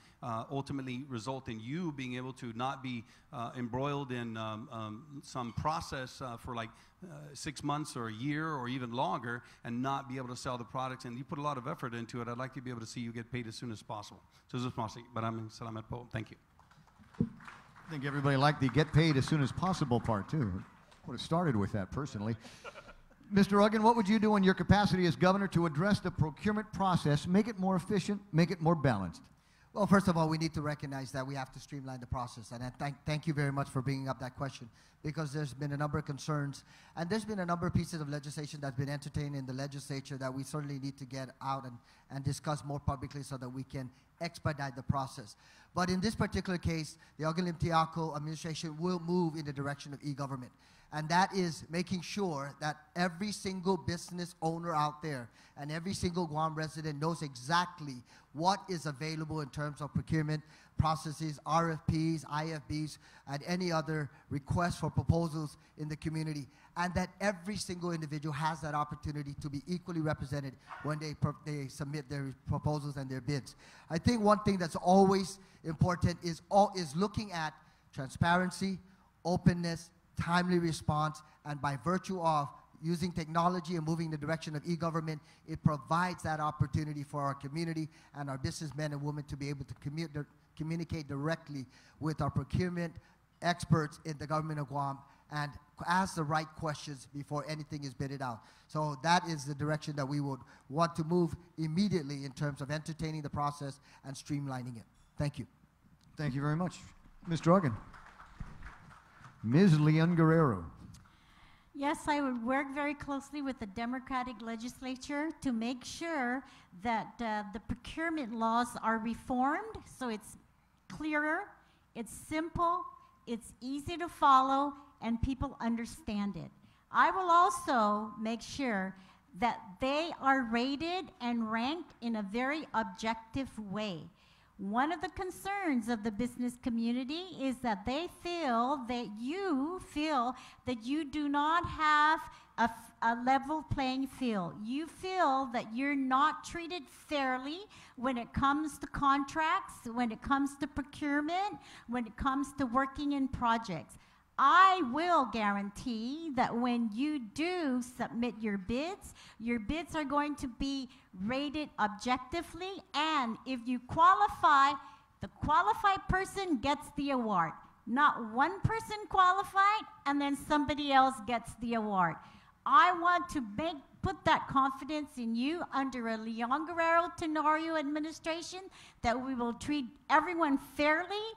ultimately result in you being able to not be embroiled in some process for like 6 months or a year or even longer and not be able to sell the products. And you put a lot of effort into it. I'd like to be able to see you get paid as soon as possible. So this is Masi, but I'm Salamat po. Thank you. I think everybody liked the get paid as soon as possible part, too. Would have started with that personally. Mr. Uggan, what would you do in your capacity as governor to address the procurement process, make it more efficient, make it more balanced? Well, first of all, we need to recognize that we have to streamline the process. And I thank you very much for bringing up that question, because there's been a number of concerns. And there's been a number of pieces of legislation that's been entertained in the legislature that we certainly need to get out and discuss more publicly so that we can expedite the process. But in this particular case, the Uggan Limtiaco administration will move in the direction of e-government. And that is making sure that every single business owner out there and every single Guam resident knows exactly what is available in terms of procurement processes, RFPs, IFBs, and any other requests for proposals in the community. And that every single individual has that opportunity to be equally represented when they submit their proposals and their bids. I think one thing that's always important is looking at transparency, openness, timely response, and by virtue of using technology and moving in the direction of e-government, it provides that opportunity for our community and our businessmen and women to be able to communicate directly with our procurement experts in the government of Guam and ask the right questions before anything is bidded out. So that is the direction that we would want to move immediately in terms of entertaining the process and streamlining it. Thank you. Thank you very much. Mr. Uggan. Ms. Leon Guerrero. Yes, I would work very closely with the Democratic legislature to make sure that the procurement laws are reformed so it's clearer, it's simple, it's easy to follow, and people understand it. I will also make sure that they are rated and ranked in a very objective way. One of the concerns of the business community is that they feel that you do not have a level playing field. You feel that you're not treated fairly when it comes to contracts, when it comes to procurement, when it comes to working in projects. I will guarantee that when you do submit your bids are going to be rated objectively, and if you qualify, the qualified person gets the award. Not one person qualified and then somebody else gets the award. I want to put that confidence in you under a Leon Guerrero Tenorio administration that we will treat everyone fairly,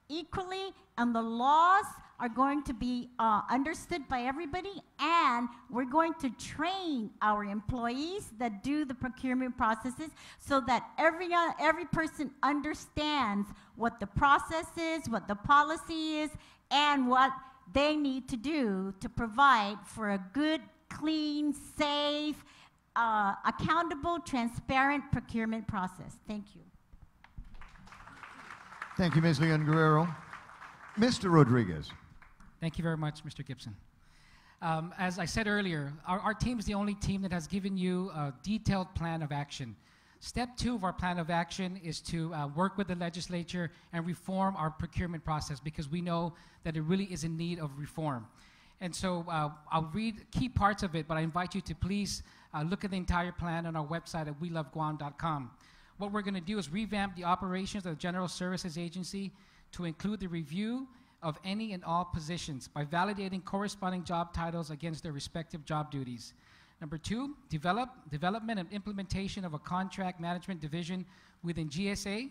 equally, and the laws are going to be understood by everybody, and we're going to train our employees that do the procurement processes so that every person understands what the process is, what the policy is, and what they need to do to provide for a good, clean, safe, accountable, transparent procurement process. Thank you. Thank you, Ms. Leon Guerrero. Mr. Rodriguez. Thank you very much, Mr. Gibson. As I said earlier, our team is the only team that has given you a detailed plan of action. Step 2 of our plan of action is to work with the legislature and reform our procurement process, because we know that it really is in need of reform. And so I'll read key parts of it, but I invite you to please look at the entire plan on our website at weloveguam.com. What we're going to do is revamp the operations of the General Services Agency to include the review of any and all positions by validating corresponding job titles against their respective job duties. Number 2, development and implementation of a contract management division within GSA,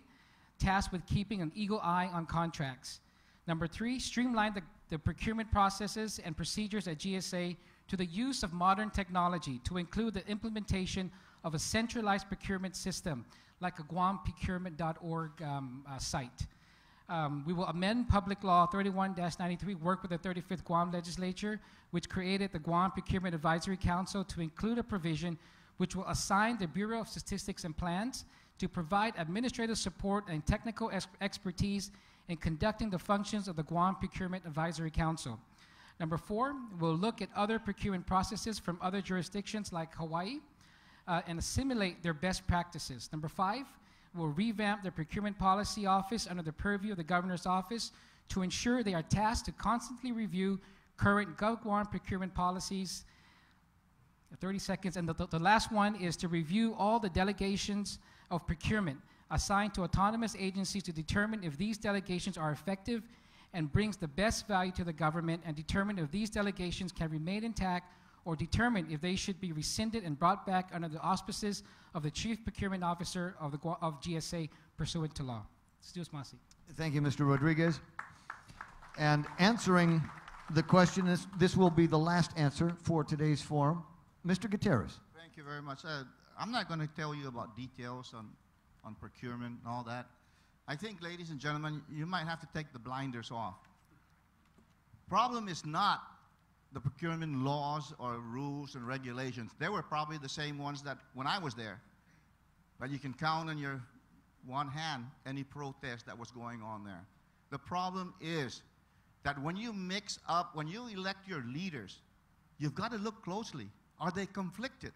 tasked with keeping an eagle eye on contracts. Number 3, streamline the procurement processes and procedures at GSA to the use of modern technology to include the implementation of a centralized procurement system like a guamprocurement.org site. We will amend Public Law 31-93, work with the 35th Guam Legislature, which created the Guam Procurement Advisory Council to include a provision which will assign the Bureau of Statistics and Plans to provide administrative support and technical expertise in conducting the functions of the Guam Procurement Advisory Council. Number 4, we'll look at other procurement processes from other jurisdictions like Hawaii and assimilate their best practices. Number 5, we'll revamp the Procurement Policy Office under the purview of the Governor's Office to ensure they are tasked to constantly review current GovGuam procurement policies. 30 seconds. And the last one is to review all the delegations of procurement assigned to autonomous agencies to determine if these delegations are effective and brings the best value to the government, and determine if these delegations can remain intact, or determine if they should be rescinded and brought back under the auspices of the Chief Procurement Officer of GSA pursuant to law. Stu's Masi. Thank you, Mr. Rodriguez. And answering the question, this will be the last answer for today's forum. Mr. Gutierrez. Thank you very much. I'm not going to tell you about details on procurement and all that. I think, ladies and gentlemen, you might have to take the blinders off. Problem is not the procurement laws or rules and regulations. They were probably the same ones that when I was there. But you can count on your one hand any protest that was going on there. The problem is that when you mix up, when you elect your leaders, you've got to look closely. Are they conflicted?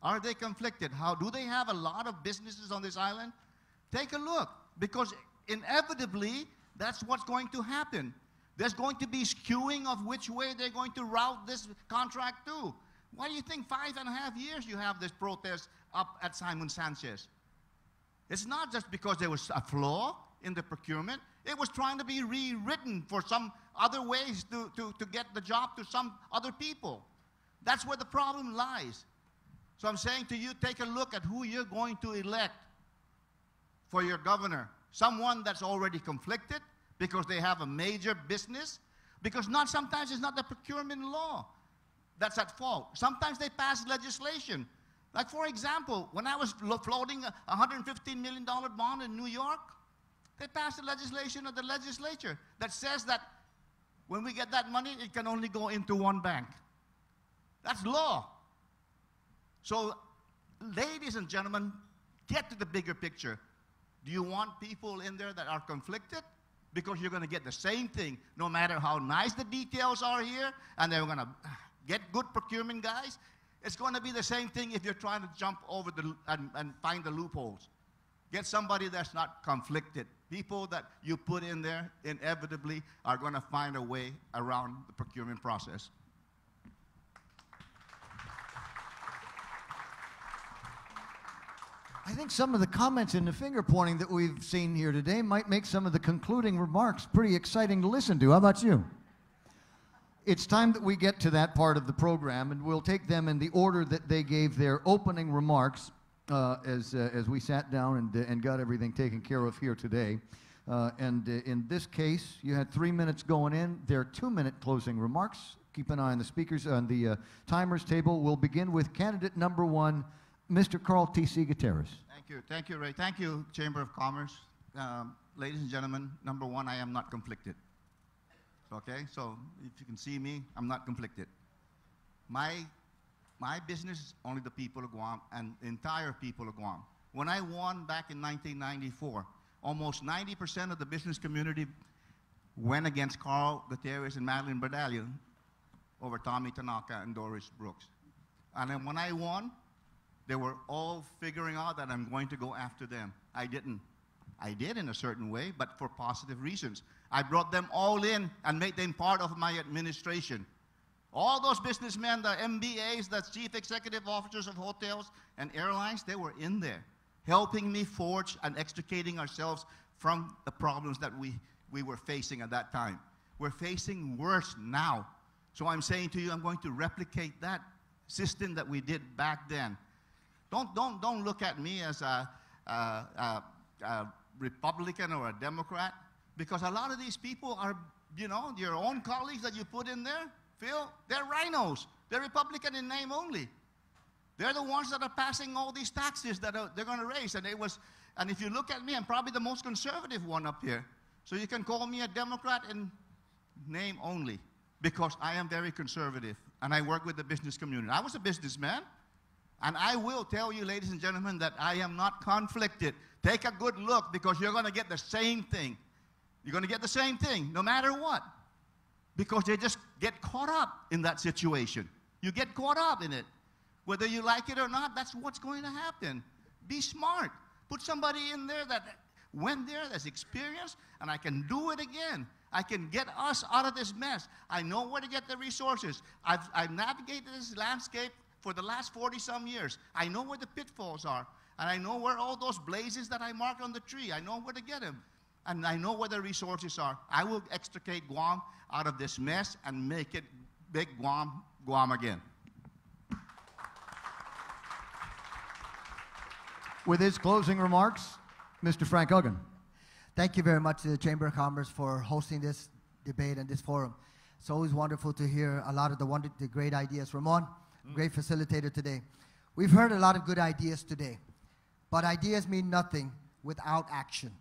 Are they conflicted? How do they have a lot of businesses on this island? Take a look, because inevitably that's what's going to happen. There's going to be skewing of which way they're going to route this contract to. Why do you think 5.5 years you have this protest up at Simon Sanchez? It's not just because there was a flaw in the procurement. It was trying to be rewritten for some other ways to get the job to some other people. That's where the problem lies. So I'm saying to you, take a look at who you're going to elect for your governor. Someone that's already conflicted because they have a major business. Because sometimes it's not the procurement law that's at fault. Sometimes they pass legislation. Like, for example, when I was floating a $115 million bond in New York, they passed the legislation of the legislature that says that when we get that money, it can only go into one bank. That's law. So, ladies and gentlemen, get to the bigger picture. Do you want people in there that are conflicted? Because you're going to get the same thing, no matter how nice the details are here, and they're going to get good procurement guys. It's going to be the same thing if you're trying to jump over and find the loopholes. Get somebody that's not conflicted. People that you put in there inevitably are going to find a way around the procurement process. I think some of the comments and the finger pointing that we've seen here today might make some of the concluding remarks pretty exciting to listen to. How about you? It's time that we get to that part of the program, and we'll take them in the order that they gave their opening remarks as we sat down and got everything taken care of here today. In this case, you had 3 minutes going in. There are 2-minute closing remarks. Keep an eye on the speakers on the timers table. We'll begin with candidate number 1, Mr. Carl T.C. Gutierrez. Thank you, Ray. Thank you, Chamber of Commerce. Ladies and gentlemen, number 1, I am not conflicted. Okay, so if you can see me, I'm not conflicted. My business is only the people of Guam and the entire people of Guam. When I won back in 1994, almost 90% of the business community went against Carl Gutierrez and Madeline Bardalio over Tommy Tanaka and Doris Brooks. And then when I won, they were all figuring out that I'm going to go after them. I didn't. I did in a certain way, but for positive reasons. I brought them all in and made them part of my administration. All those businessmen, the MBAs, the chief executive officers of hotels and airlines, they were in there, helping me forge and extricating ourselves from the problems that we were facing at that time. We're facing worse now. So I'm saying to you, I'm going to replicate that system that we did back then. Don't look at me as a Republican or a Democrat, because a lot of these people are, you know, your own colleagues that you put in there, Phil, they're rhinos. They're Republican in name only. They're the ones that are passing all these taxes that they're going to raise. And if you look at me, I'm probably the most conservative one up here. So you can call me a Democrat in name only, because I am very conservative and I work with the business community. I was a businessman, and I will tell you, ladies and gentlemen, that I am not conflicted. Take a good look, because you're going to get the same thing. You're going to get the same thing no matter what, because they just get caught up in that situation. You get caught up in it. Whether you like it or not, that's what's going to happen. Be smart. Put somebody in there that went there, that's experienced, and I can do it again. I can get us out of this mess. I know where to get the resources. I've navigated this landscape for the last 40-some years. I know where the pitfalls are, and I know where all those blazes that I marked on the tree, I know where to get them, and I know where the resources are. I will extricate Guam out of this mess and make Guam, Guam again. With his closing remarks, Mr. Frank Uggan. Thank you very much to the Chamber of Commerce for hosting this debate and this forum. It's always wonderful to hear a lot of the great ideas. Ramon, great facilitator today. We've heard a lot of good ideas today, but ideas mean nothing without action.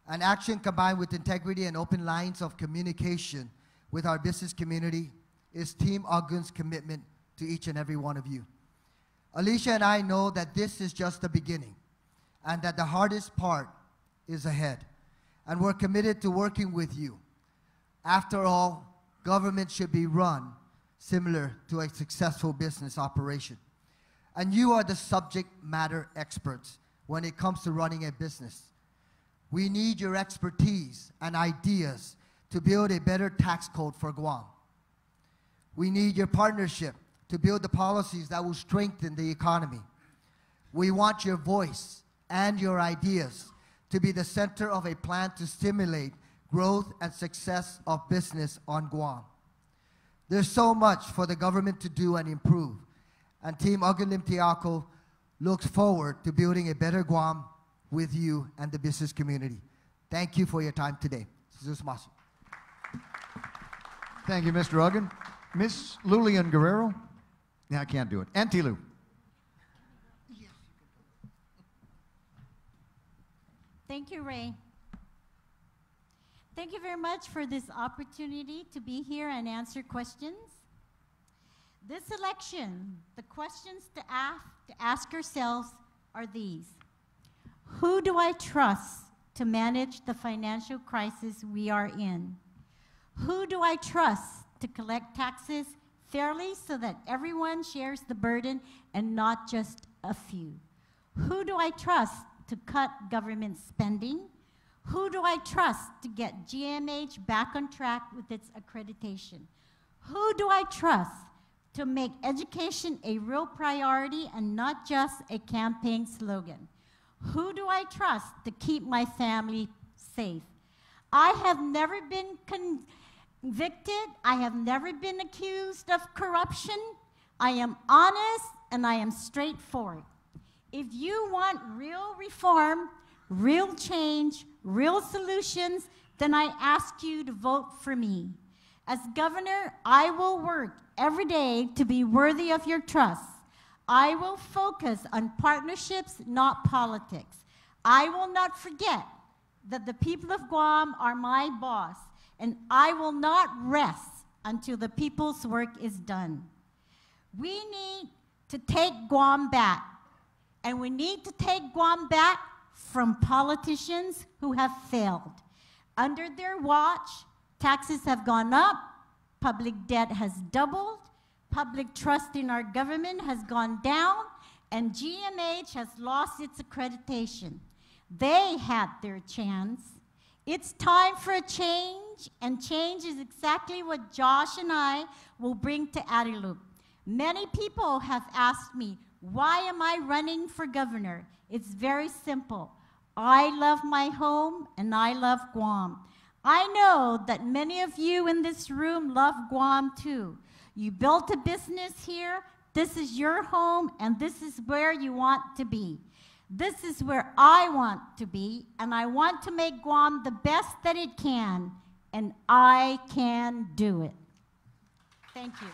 And action combined with integrity and open lines of communication with our business community is Team Uggan's commitment to each and every one of you. Alicia and I know that this is just the beginning, and that the hardest part is ahead. And we're committed to working with you. After all, government should be run similar to a successful business operation. And you are the subject matter experts when it comes to running a business. We need your expertise and ideas to build a better tax code for Guam. We need your partnership to build the policies that will strengthen the economy. We want your voice and your ideas to be the center of a plan to stimulate growth and success of business on Guam. There's so much for the government to do and improve, and Team Uggan Lim Tiako looks forward to building a better Guam with you and the business community. Thank you for your time today. Thank you, Mr. Uggan. Miss Lulian Guerrero. Yeah, I can't do it. Auntie Lou. Thank you, Ray. Thank you very much for this opportunity to be here and answer questions. This election, the questions to ask ourselves are these. Who do I trust to manage the financial crisis we are in? Who do I trust to collect taxes fairly so that everyone shares the burden and not just a few? Who do I trust to cut government spending? Who do I trust to get GMH back on track with its accreditation? Who do I trust to make education a real priority and not just a campaign slogan? Who do I trust to keep my family safe? I have never been convicted. I have never been accused of corruption. I am honest and I am straightforward. If you want real reform, real change, real solutions, then I ask you to vote for me. As governor, I will work every day to be worthy of your trust. I will focus on partnerships, not politics. I will not forget that the people of Guam are my boss, and I will not rest until the people's work is done. We need to take Guam back, and we need to take Guam back from politicians who have failed. Under their watch, taxes have gone up, public debt has doubled, public trust in our government has gone down, and GMH has lost its accreditation. They had their chance. It's time for a change, and change is exactly what Josh and I will bring to Adelup. Many people have asked me, why am I running for governor? It's very simple. I love my home and I love Guam. I know that many of you in this room love Guam too. You built a business here. this is your home and this is where you want to be. This is where I want to be, and I want to make Guam the best that it can, and I can do it. Thank you.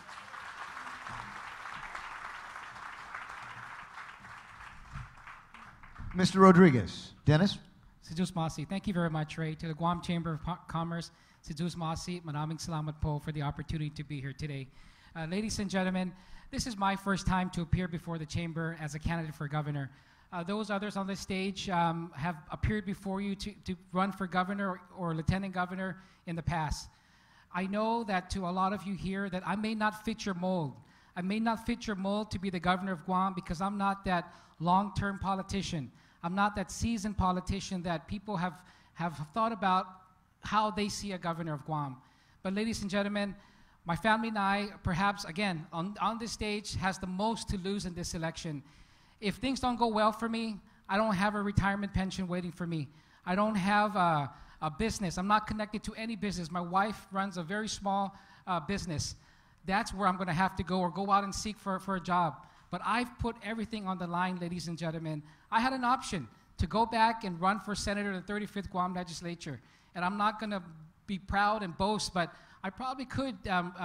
Mr. Rodriguez. Dennis? Sejus Masi. Thank you very much, Ray. To the Guam Chamber of Commerce, Sejus Masi, maraming salamat po for the opportunity to be here today. Ladies and gentlemen, this is my first time to appear before the Chamber as a candidate for governor. Those others on the stage have appeared before you to run for governor or lieutenant governor in the past. I know that to a lot of you here that I may not fit your mold. I may not fit your mold to be the governor of Guam because I'm not that long-term politician. I'm not that seasoned politician that people have thought about how they see a governor of Guam. But ladies and gentlemen, my family and I, perhaps, again, on this stage, has the most to lose in this election. If things don't go well for me, I don't have a retirement pension waiting for me. I don't have a business. I'm not connected to any business. My wife runs a very small business. That's where I'm going to have to go or go out and seek for a job. But I've put everything on the line, ladies and gentlemen. I had an option to go back and run for senator in the 35th Guam legislature. And I'm not going to be proud and boast, but I probably could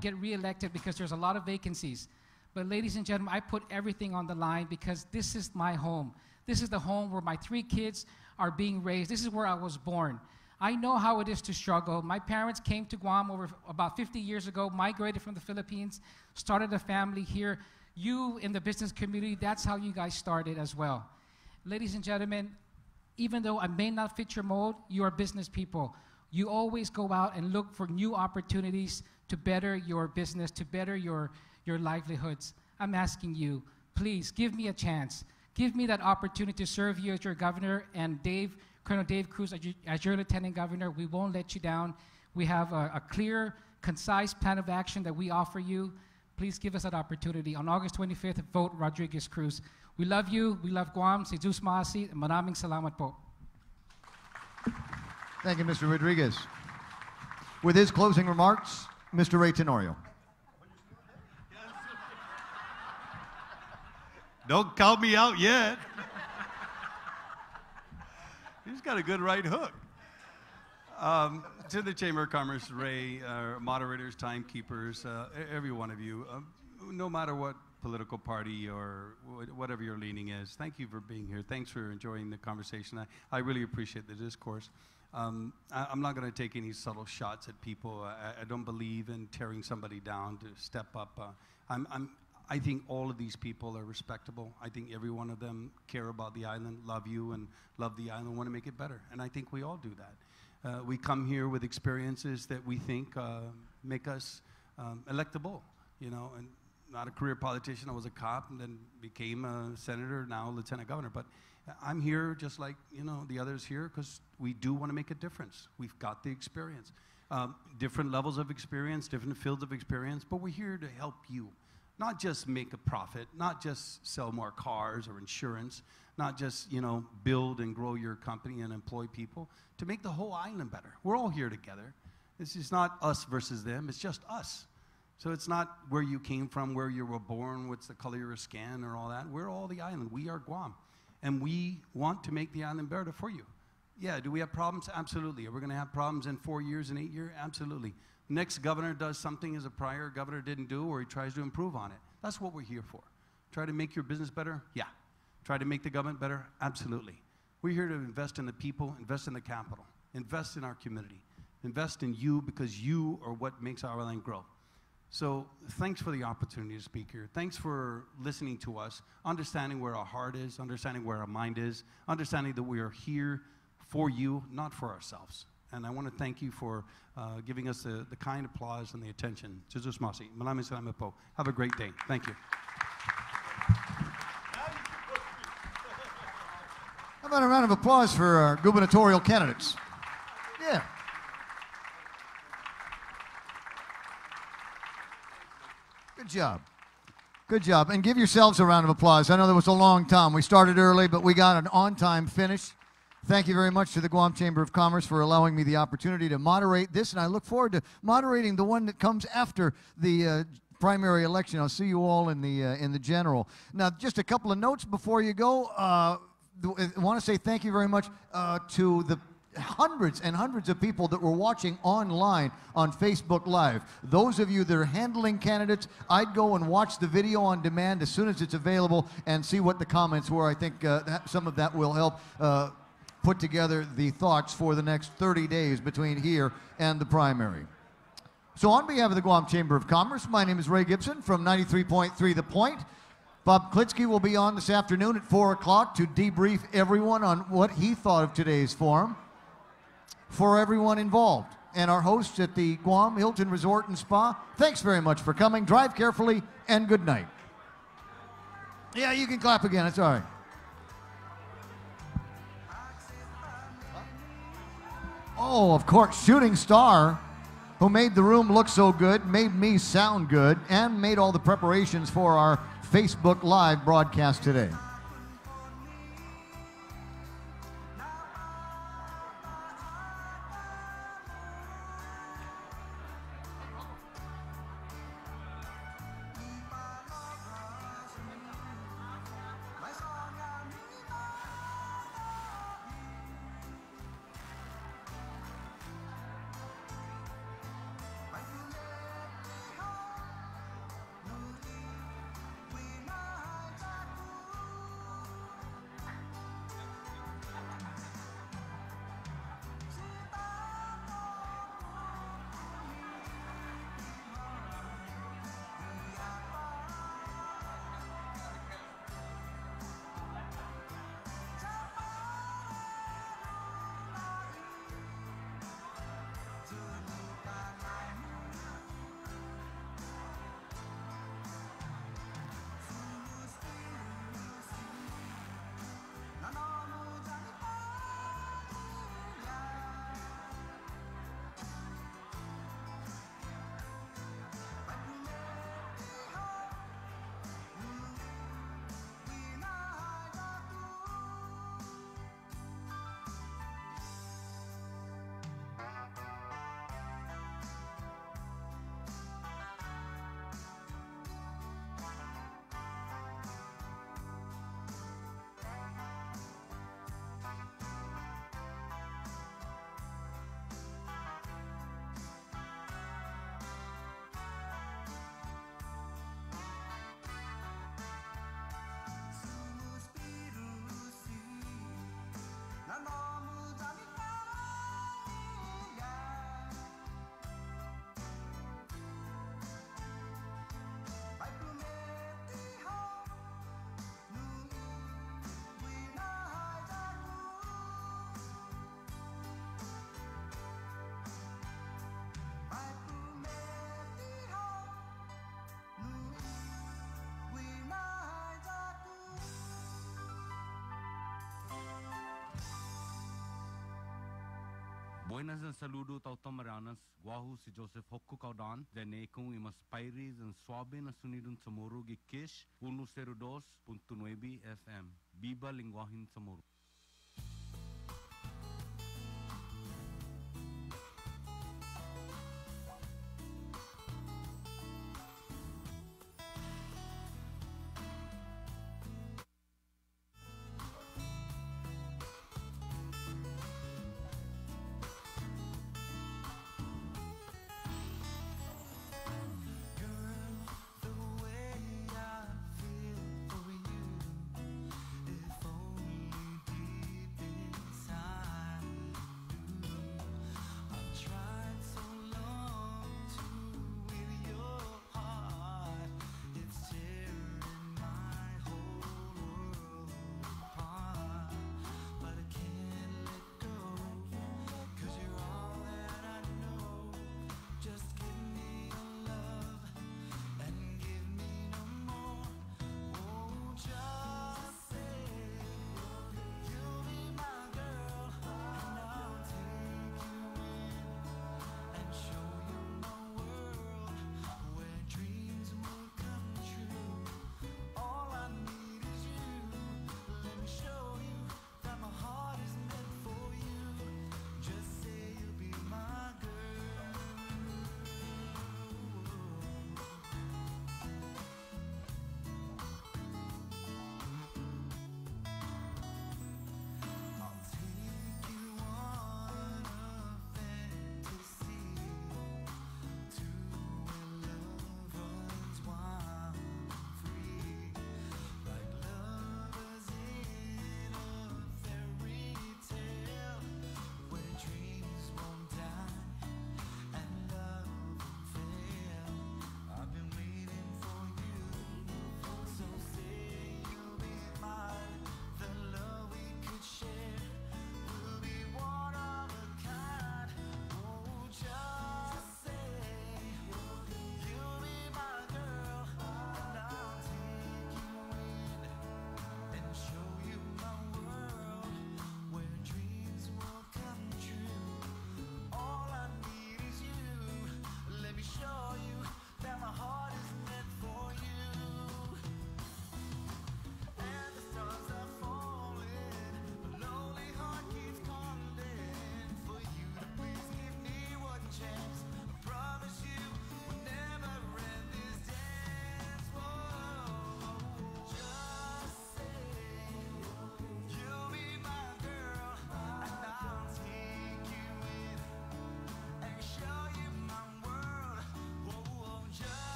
get reelected because there's a lot of vacancies. But ladies and gentlemen, I put everything on the line because this is my home. This is the home where my 3 kids are being raised. This is where I was born. I know how it is to struggle. My parents came to Guam over about 50 years ago, migrated from the Philippines, started a family here. You in the business community, that's how you guys started as well. Ladies and gentlemen, even though I may not fit your mold, you are business people. You always go out and look for new opportunities to better your business, to better your livelihoods. I'm asking you, please give me a chance. Give me that opportunity to serve you as your governor, and Colonel Dave Cruz as your lieutenant governor. We won't let you down. We have a clear, concise plan of action that we offer you. Please give us that opportunity. On August 25th, vote Rodriguez Cruz. We love you. We love Guam. Sejus Masi. Maraming salamat po. Thank you, Mr. Rodriguez. With his closing remarks, Mr. Ray Tenorio. Don't count me out yet. He's got a good right hook. To the Chamber of Commerce, Ray, moderators, timekeepers, every one of you, no matter what political party or whatever your leaning is, thank you for being here. Thanks for enjoying the conversation. I really appreciate the discourse. I'm not going to take any subtle shots at people. I don't believe in tearing somebody down to step up. I think all of these people are respectable. I think every one of them care about the island, love you, and love the island, want to make it better. And I think we all do that. We come here with experiences that we think make us electable, you know, and not a career politician. I was a cop and then became a senator, now lieutenant governor. But I'm here just like, you know, the others here because we do want to make a difference. We've got the experience. Different levels of experience, different fields of experience, but we're here to help you. Not just make a profit, not just sell more cars or insurance, not just, you know, build and grow your company and employ people, to make the whole island better. We're all here together. This is not us versus them, it's just us. So it's not where you came from, where you were born, what's the color of your skin or all that. We're all the island. We are Guam. And we want to make the island better for you. Yeah, do we have problems? Absolutely. Are we going to have problems in 4 years and 8 years? Absolutely. Next governor does something as a prior governor didn't do, or he tries to improve on it. That's what we're here for. Try to make your business better? Yeah. Try to make the government better? Absolutely. We're here to invest in the people, invest in the capital, invest in our community, invest in you because you are what makes our island grow. So thanks for the opportunity to speak here. Thanks for listening to us, understanding where our heart is, understanding where our mind is, understanding that we are here for you, not for ourselves. And I want to thank you for giving us the kind applause and the attention. Sejus Masi. Maraming salamat po. Have a great day. Thank you. How about a round of applause for our gubernatorial candidates? Yeah. Good job. Good job. And give yourselves a round of applause. I know there was a long time. We started early, but we got an on-time finish. Thank you very much to the Guam Chamber of Commerce for allowing me the opportunity to moderate this, and I look forward to moderating the one that comes after the primary election. I'll see you all in the general. Now, just a couple of notes before you go. I want to say thank you very much to the hundreds and hundreds of people that were watching online on Facebook Live. Those of you that are handling candidates, I'd go and watch the video on demand as soon as it's available and see what the comments were. I think some of that will help put together the thoughts for the next 30 days between here and the primary. So on behalf of the Guam Chamber of Commerce, my name is Ray Gibson from 93.3 The Point. Bob Klitsky will be on this afternoon at 4 o'clock to debrief everyone on what he thought of today's forum for everyone involved. And our hosts at the Guam Hilton Resort and Spa, thanks very much for coming. Drive carefully and good night. Yeah, you can clap again, it's all right. Oh, of course, Shooting Star, who made the room look so good, made me sound good, and made all the preparations for our Facebook Live broadcast today. Buenas and saludo tautomaranas, guahu si Joseph Hokku Kaudan, Janekung imas Pairis and Swabin asunidun Samoro Gikish, 102.9 FM. Biba Linguahin Samoro.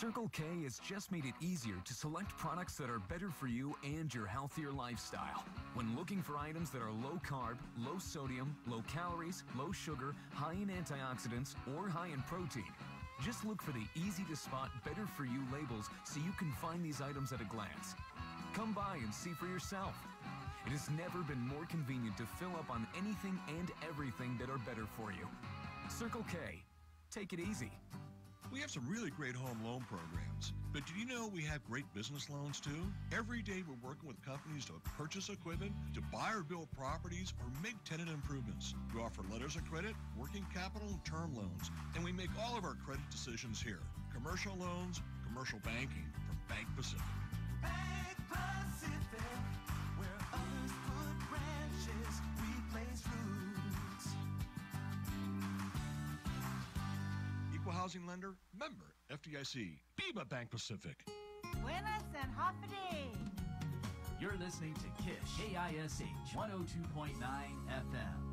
Circle K has just made it easier to select products that are better for you and your healthier lifestyle. When looking for items that are low carb, low sodium, low calories, low sugar, high in antioxidants, or high in protein, just look for the easy to spot better for you labels so you can find these items at a glance. Come by and see for yourself. It has never been more convenient to fill up on anything and everything that are better for you. Circle K. Take it easy. We have some really great home loan programs, but did you know we have great business loans too? Every day we're working with companies to purchase equipment, to buy or build properties, or make tenant improvements. We offer letters of credit, working capital, and term loans, and we make all of our credit decisions here. Commercial loans, commercial banking from Bank Pacific. Bank Pacific, where others put branches, we place roots. Equal housing lender, member FDIC. Viva Bank Pacific. Buenas and Hoffa. You're listening to KISH, KISH 102.9 FM.